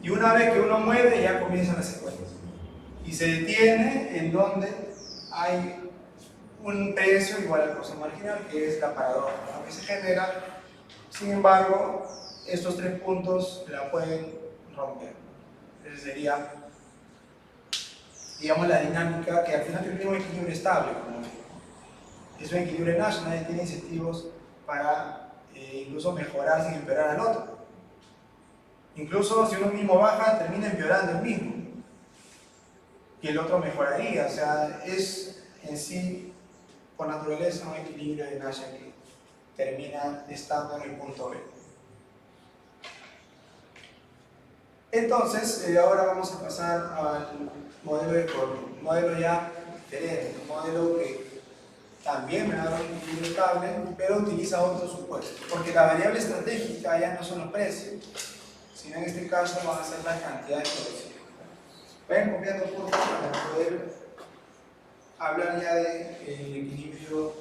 Y una vez que uno mueve, ya comienza la secuencia. Y se detiene en donde hay un precio igual al costo marginal, que es la paradoja, ¿no? Que se genera. Sin embargo, estos tres puntos la pueden romper. Esa sería, digamos, la dinámica que al final tiene un equilibrio estable, como digo. Es un equilibrio en Nash, nadie tiene incentivos para incluso mejorar sin empeorar al otro. Incluso si uno mismo baja, termina empeorando el mismo. Y el otro mejoraría. O sea, es en sí, por naturaleza, un equilibrio de Nash que termina estando en el punto B. Entonces, ahora vamos a pasar al modelo de Cornu. Un modelo ya diferente, un modelo que también me da un equilibrio estable, pero utiliza otro supuesto. Porque la variable estratégica ya no son los precios, sino en este caso van a ser la cantidad de producción. Vayan copiando por favor para poder hablar ya del equilibrio,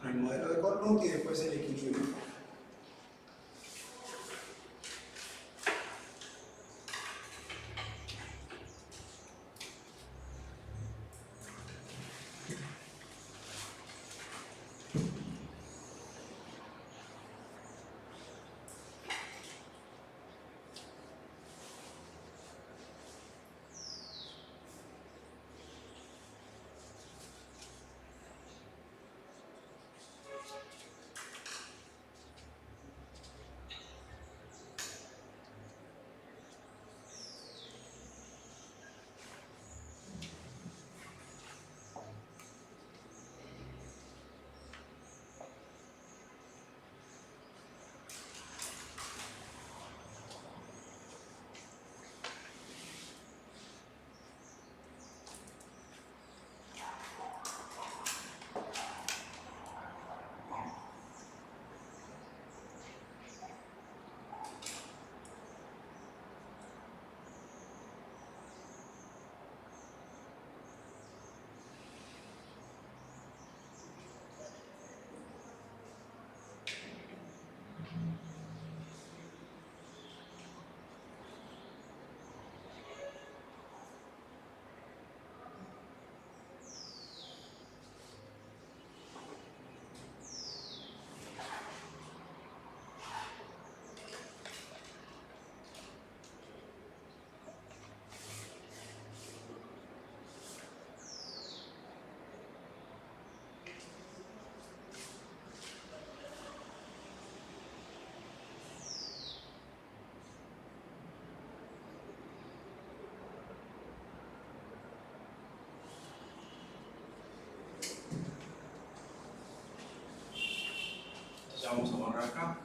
el modelo de Cornu y después el equilibrio. vamos a borrar acá.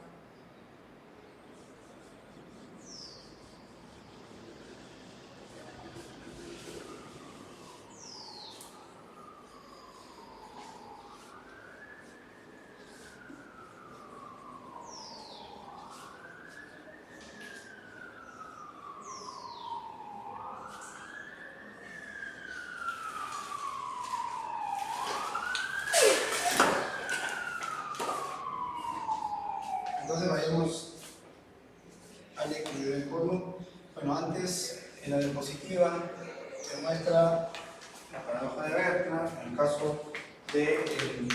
Entonces vayamos al equilibrio del Cournot. Bueno, antes en la diapositiva se muestra la paradoja de Bertrand, en el caso del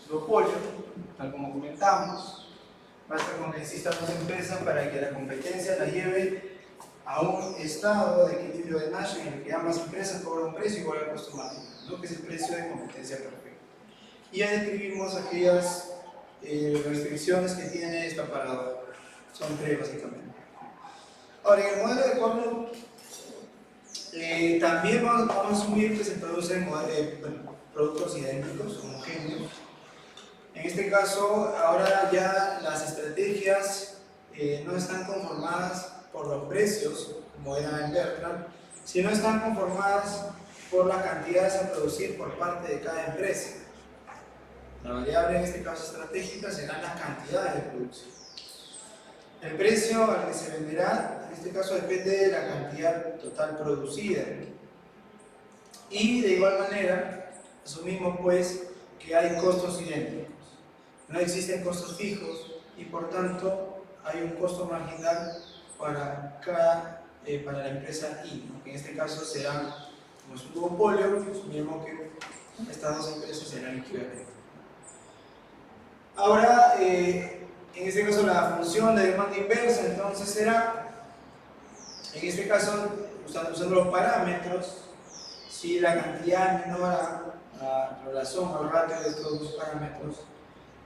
duopolio, tal como comentamos, basta con que existan dos empresas para que la competencia la lleve a un estado de equilibrio de Nash en el que ambas empresas cobran un precio igual al costo marginal, ¿no? Que es el precio de competencia perfecta. Y ya describimos aquellas restricciones que tiene esta paradoja. Son tres básicamente. Ahora, en el modelo de Cournot también vamos a asumir que se producen productos idénticos, homogéneos. En este caso, ahora ya las estrategias no están conformadas por los precios, como era en Bertrand, sino están conformadas por las cantidades a producir por parte de cada empresa. La variable en este caso estratégica serán las cantidades de producción. El precio al que se venderá, en este caso, depende de la cantidad total producida. Y de igual manera, asumimos pues que hay costos idénticos. No existen costos fijos y por tanto hay un costo marginal para la empresa I, ¿no? Que en este caso será, como es un duopolio, asumimos que estas dos empresas serán equivalentes. Ahora, en este caso la función de demanda inversa entonces será, en este caso usando los parámetros, si la cantidad menor a la razón o al ratio de estos dos parámetros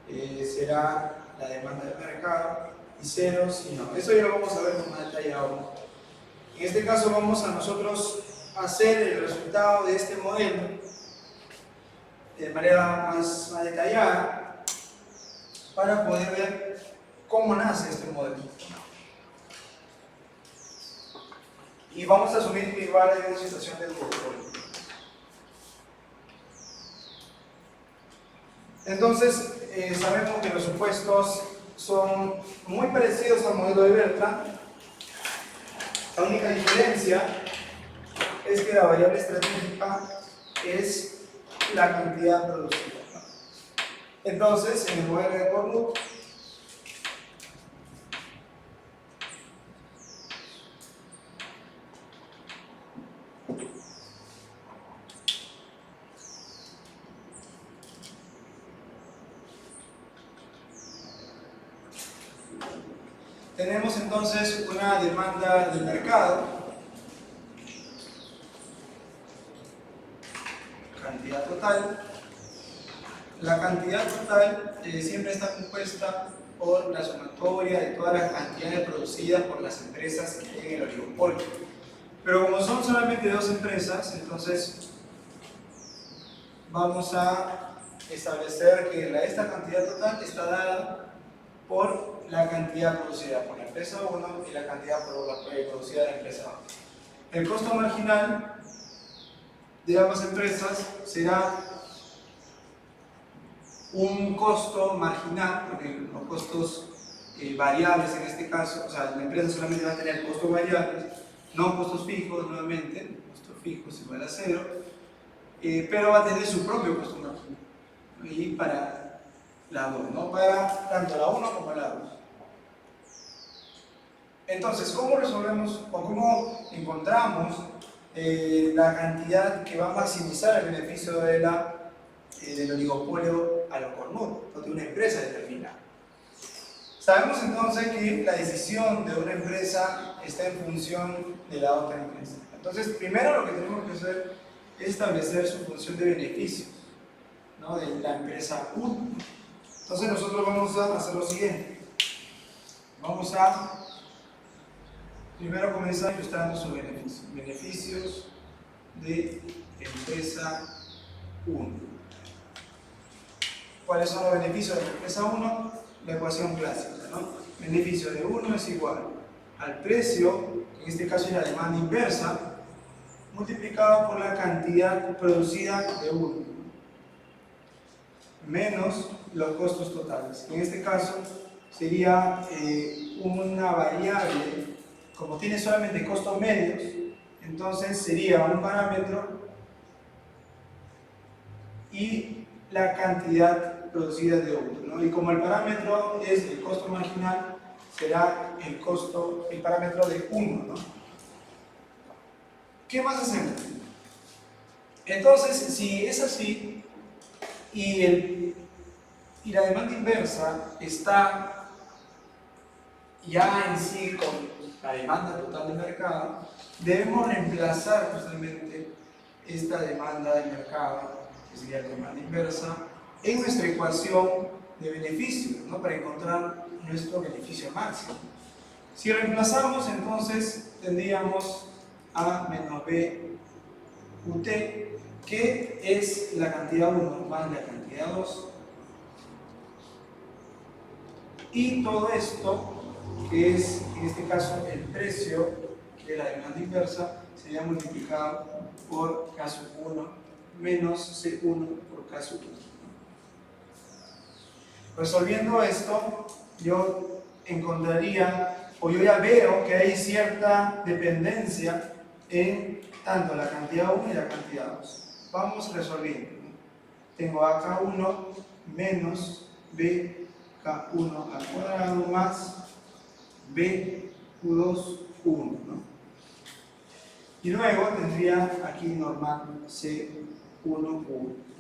será la demanda del mercado y cero si no. Eso ya lo vamos a ver con más detalle ahora. En este caso vamos a nosotros hacer el resultado de este modelo de manera más detallada, para poder ver cómo nace este modelo. Y vamos a asumir que igual hay una situación de duopolio. Entonces, sabemos que los supuestos son muy parecidos al modelo de Bertrand. La única diferencia es que la variable estratégica es la cantidad producida. Entonces, en el modelo de Cournot, tenemos entonces una demanda del mercado, cantidad total. La cantidad total siempre está compuesta por la sumatoria de todas las cantidades producidas por las empresas que tienen el oligopolio. Pero como son solamente dos empresas, entonces vamos a establecer que esta cantidad total está dada por la cantidad producida por la empresa 1 y la cantidad producida de la empresa 2. El costo marginal de ambas empresas será un costo marginal, porque los costos variables en este caso, o sea, la empresa solamente va a tener costos variables, no costos fijos nuevamente, costos fijos igual a 0, pero va a tener su propio costo marginal. Y para la 2, ¿no? Para tanto la 1 como la 2. Entonces, ¿cómo resolvemos o cómo encontramos la cantidad que va a maximizar el beneficio del oligopolio a lo Cournot, o de una empresa determinada? Sabemos entonces que la decisión de una empresa está en función de la otra empresa. Entonces, primero lo que tenemos que hacer es establecer su función de beneficios, ¿no? De la empresa 1. Entonces, nosotros vamos a hacer lo siguiente. Vamos a primero comenzar ilustrando sus beneficios. Beneficios de empresa 1. ¿Cuáles son los beneficios de la empresa 1? la ecuación clásica, ¿no? Beneficio de 1 es igual al precio, en este caso es la demanda inversa, multiplicado por la cantidad producida de 1, menos los costos totales. En este caso sería una variable, como tiene solamente costos medios, entonces sería un parámetro y la cantidad producida de 1, ¿no? Y como el parámetro es el costo marginal, será el parámetro de 1, ¿no? ¿Qué más hacemos? Entonces, si es así y la demanda inversa está ya en sí con la demanda total del mercado, debemos reemplazar justamente esta demanda del mercado, que sería la demanda inversa, en nuestra ecuación de beneficio, ¿no? Para encontrar nuestro beneficio máximo. Si reemplazamos, entonces tendríamos A menos B UT, que es la cantidad 1 más la cantidad 2. Y todo esto, que es en este caso el precio de la demanda inversa, sería multiplicado por K1 menos C1 por K1. Resolviendo esto, yo encontraría, o yo ya veo que hay cierta dependencia en tanto la cantidad 1 y la cantidad 2. Vamos resolviendo. Tengo a K1 menos B K1 al cuadrado más B Q2 1, ¿no? Y luego tendría aquí normal C1 1.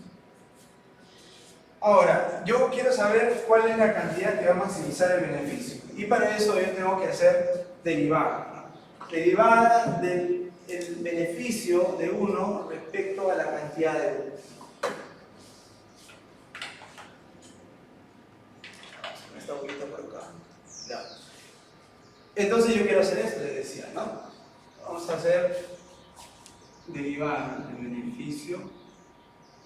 Ahora, yo quiero saber cuál es la cantidad que va a maximizar el beneficio. Y para eso yo tengo que hacer derivada, ¿no? Derivada del beneficio de 1 respecto a la cantidad de 1. Está un poquito por acá. Ya. Entonces yo quiero hacer esto, les decía, ¿no? Vamos a hacer derivada del beneficio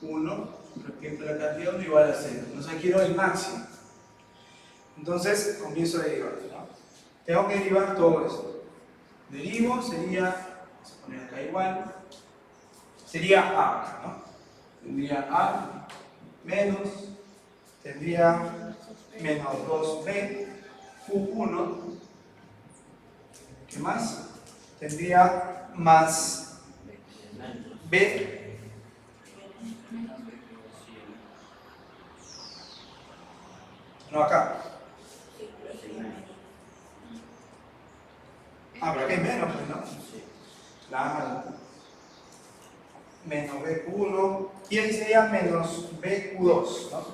1 respecto a la cantidad 1 igual a 0. Entonces quiero el máximo. Entonces comienzo a derivar, ¿no? Tengo que derivar todo esto. Derivo sería, vamos a poner acá igual, sería A, ¿no? Tendría A menos, tendría menos 2B Q1, ¿qué más? Tendría más B no acá. Pero aquí hay menos, pues, ¿no? Claro. Menos BQ1. Y ahí sería menos BQ2, ¿no?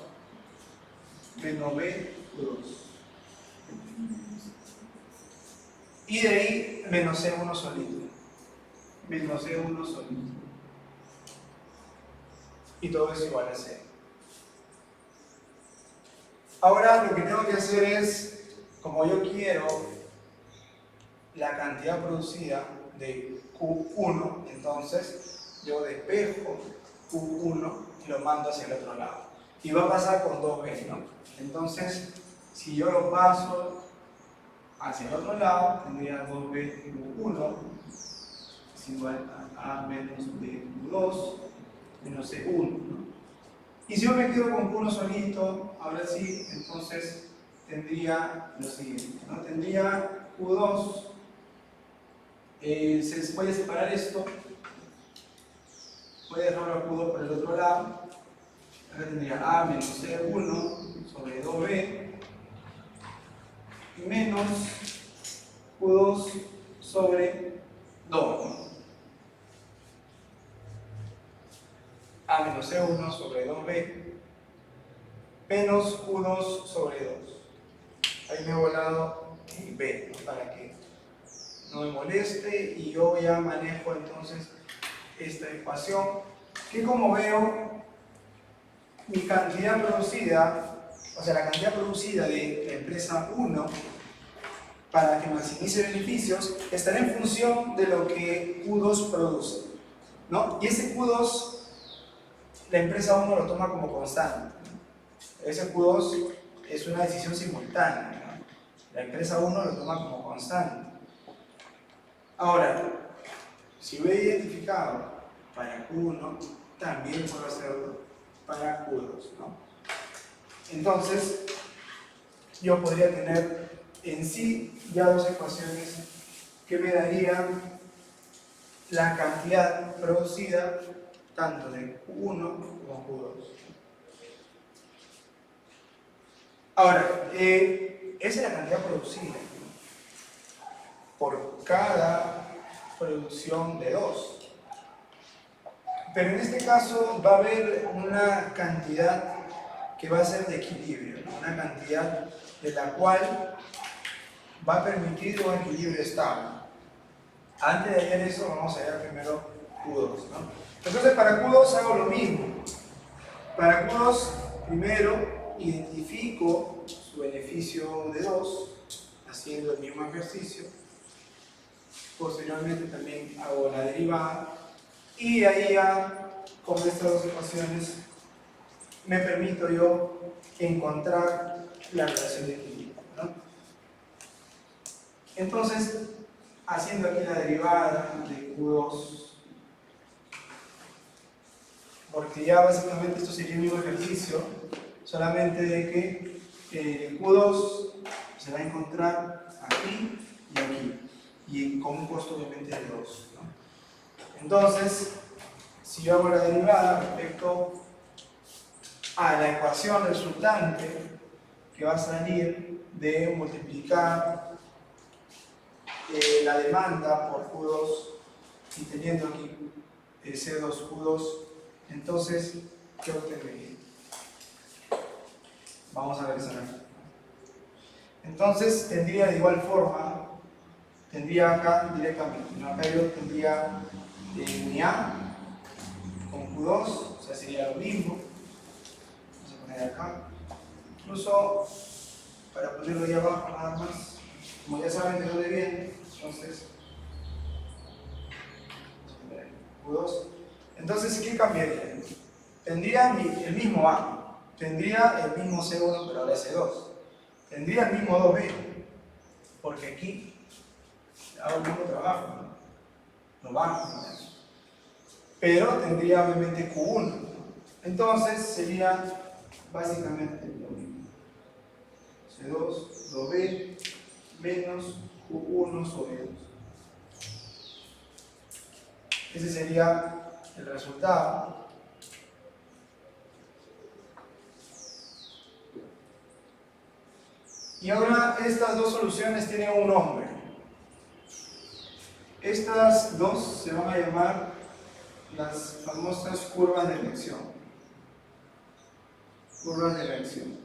Menos BQ2. Y de ahí menos C1 solito. Menos C1 solito. Y todo es igual a 0. Ahora lo que tengo que hacer es, como yo quiero la cantidad producida de Q1, entonces yo despejo Q1 y lo mando hacia el otro lado. Y va a pasar con 2B, ¿no? Entonces, si yo lo paso hacia el otro lado, tendría 2B Q1 es igual a A menos B Q2 menos C1, ¿no? Y si yo me quedo con Q1 solito, ahora sí, entonces tendría lo siguiente, ¿no? Tendría Q2, voy a separar esto, voy a dejarlo a Q2 por el otro lado, acá tendría A menos C1 sobre 2B menos Q2 sobre 2, ¿no? A menos C1 sobre 2B menos Q2 sobre 2. Ahí me he volado B, ¿no? Para que no me moleste y yo ya manejo entonces esta ecuación que, como veo, mi cantidad producida, o sea la cantidad producida de la empresa 1 para que maximice beneficios estará en función de lo que Q2 produce, ¿no? Y ese Q2 la empresa 1 lo toma como constante. Ese Q2 es una decisión simultánea, ¿no? La empresa 1 lo toma como constante. Ahora, si hubiera identificado para Q1, también puedo hacerlo para Q2, ¿no? Entonces, yo podría tener en sí ya dos ecuaciones que me darían la cantidad producida tanto de Q1 como Q2. Ahora, esa es la cantidad producida, ¿no? Por cada producción de 2. Pero en este caso va a haber una cantidad que va a ser de equilibrio, ¿no? Una cantidad de la cual va a permitir un equilibrio estable. Antes de hacer eso, vamos a ver primero Q2, ¿no? Entonces, para Q2 hago lo mismo. Para Q2, primero identifico su beneficio de 2, haciendo el mismo ejercicio. Posteriormente también hago la derivada. Y ahí ya, con estas dos ecuaciones, me permito yo encontrar la relación de equilibrio, ¿no? Entonces, haciendo aquí la derivada de Q2, porque ya básicamente esto sería el mismo ejercicio, solamente de que Q2 se va a encontrar aquí y aquí, y con un costo obviamente de 2, ¿no? Entonces, si yo hago la derivada respecto a la ecuación resultante, que va a salir de multiplicar la demanda por Q2 y teniendo aquí C2 Q2, entonces, ¿qué obtendría? Vamos a revisar aquí. Entonces, tendría de igual forma, tendría acá directamente, ¿no? Acá yo tendría mi A con Q2, o sea, sería lo mismo. Vamos a poner acá. Incluso, para ponerlo ahí abajo nada más, como ya saben de dónde viene, entonces, Q2. Entonces, ¿qué cambiaría? Tendría el mismo A, tendría el mismo C1, pero ahora C2. Tendría el mismo 2B, porque aquí hago el mismo trabajo, ¿no? Lo bajo, ¿no? Pero tendría obviamente Q1, ¿no? Entonces sería básicamente lo mismo. C2, 2B, menos Q1 sobre 2. Ese sería el resultado. Y ahora estas dos soluciones tienen un nombre. Estas dos se van a llamar las famosas curvas de elección. Curvas de elección.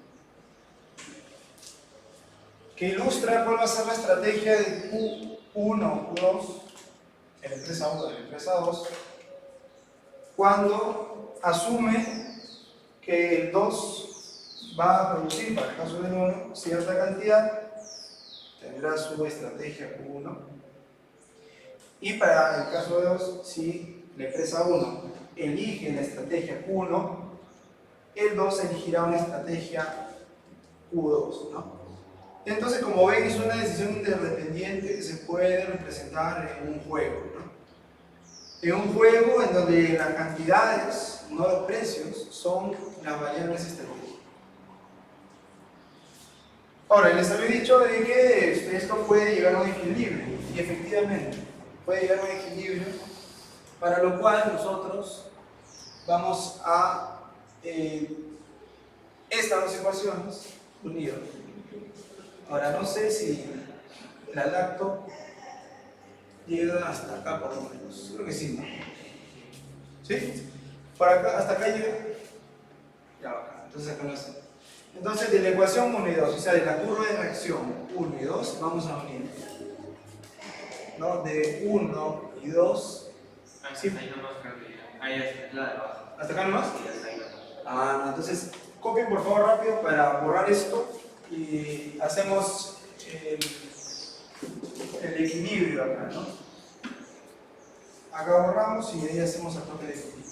Que ilustra cuál va a ser la estrategia de Q1, Q2, en la empresa 1 y en la empresa 2, cuando asume que el 2 va a producir, para el caso del 1, cierta cantidad, tendrá su estrategia Q1, y para el caso de 2, si la empresa 1 elige la estrategia Q1, el 2 elegirá una estrategia Q2, ¿no? Entonces, como ven, es una decisión interdependiente que se puede representar en un juego, ¿no? En un juego en donde las cantidades, no los precios, son las variables estratégicas. Ahora, les había dicho de que esto puede llegar a un equilibrio, y efectivamente puede llegar a un equilibrio, para lo cual nosotros vamos a estas dos ecuaciones unidas. Ahora, no sé si la lacto llega hasta acá por lo menos, creo que sí, ¿no? ¿Sí? Por acá, hasta acá llega. Ya acá, entonces acá no sé. Entonces, de la ecuación 1 y 2, o sea, de la curva de reacción 1 y 2, vamos a unir, ¿no? De 1 y 2. Sí. Ahí nomás creo que ya. Ahí es la de abajo. ¿Hasta acá nomás? Sí, hasta ahí nomás. Ah, no, entonces, copien por favor rápido para borrar esto y hacemos el equilibrio acá, ¿no? Acá borramos y ahí hacemos el toque de equilibrio.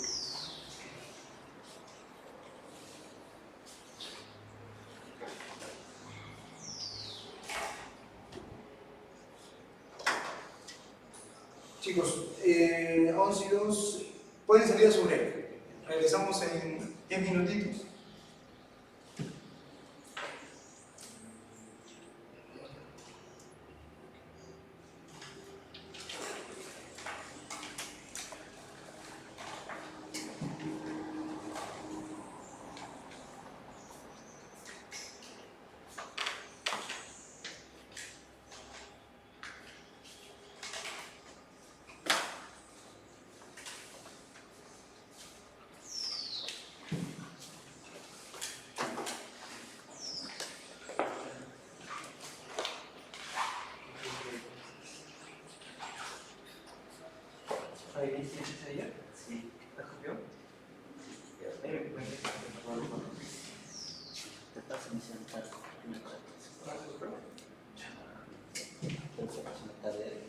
Chicos, 11 y 2, pueden salir a su break. Regresamos en 10 minutitos. ¿Ahí hiciste ayer? Sí. ¿La copió? Te paso mi celular. ¿La copió? Te paso mi tarde.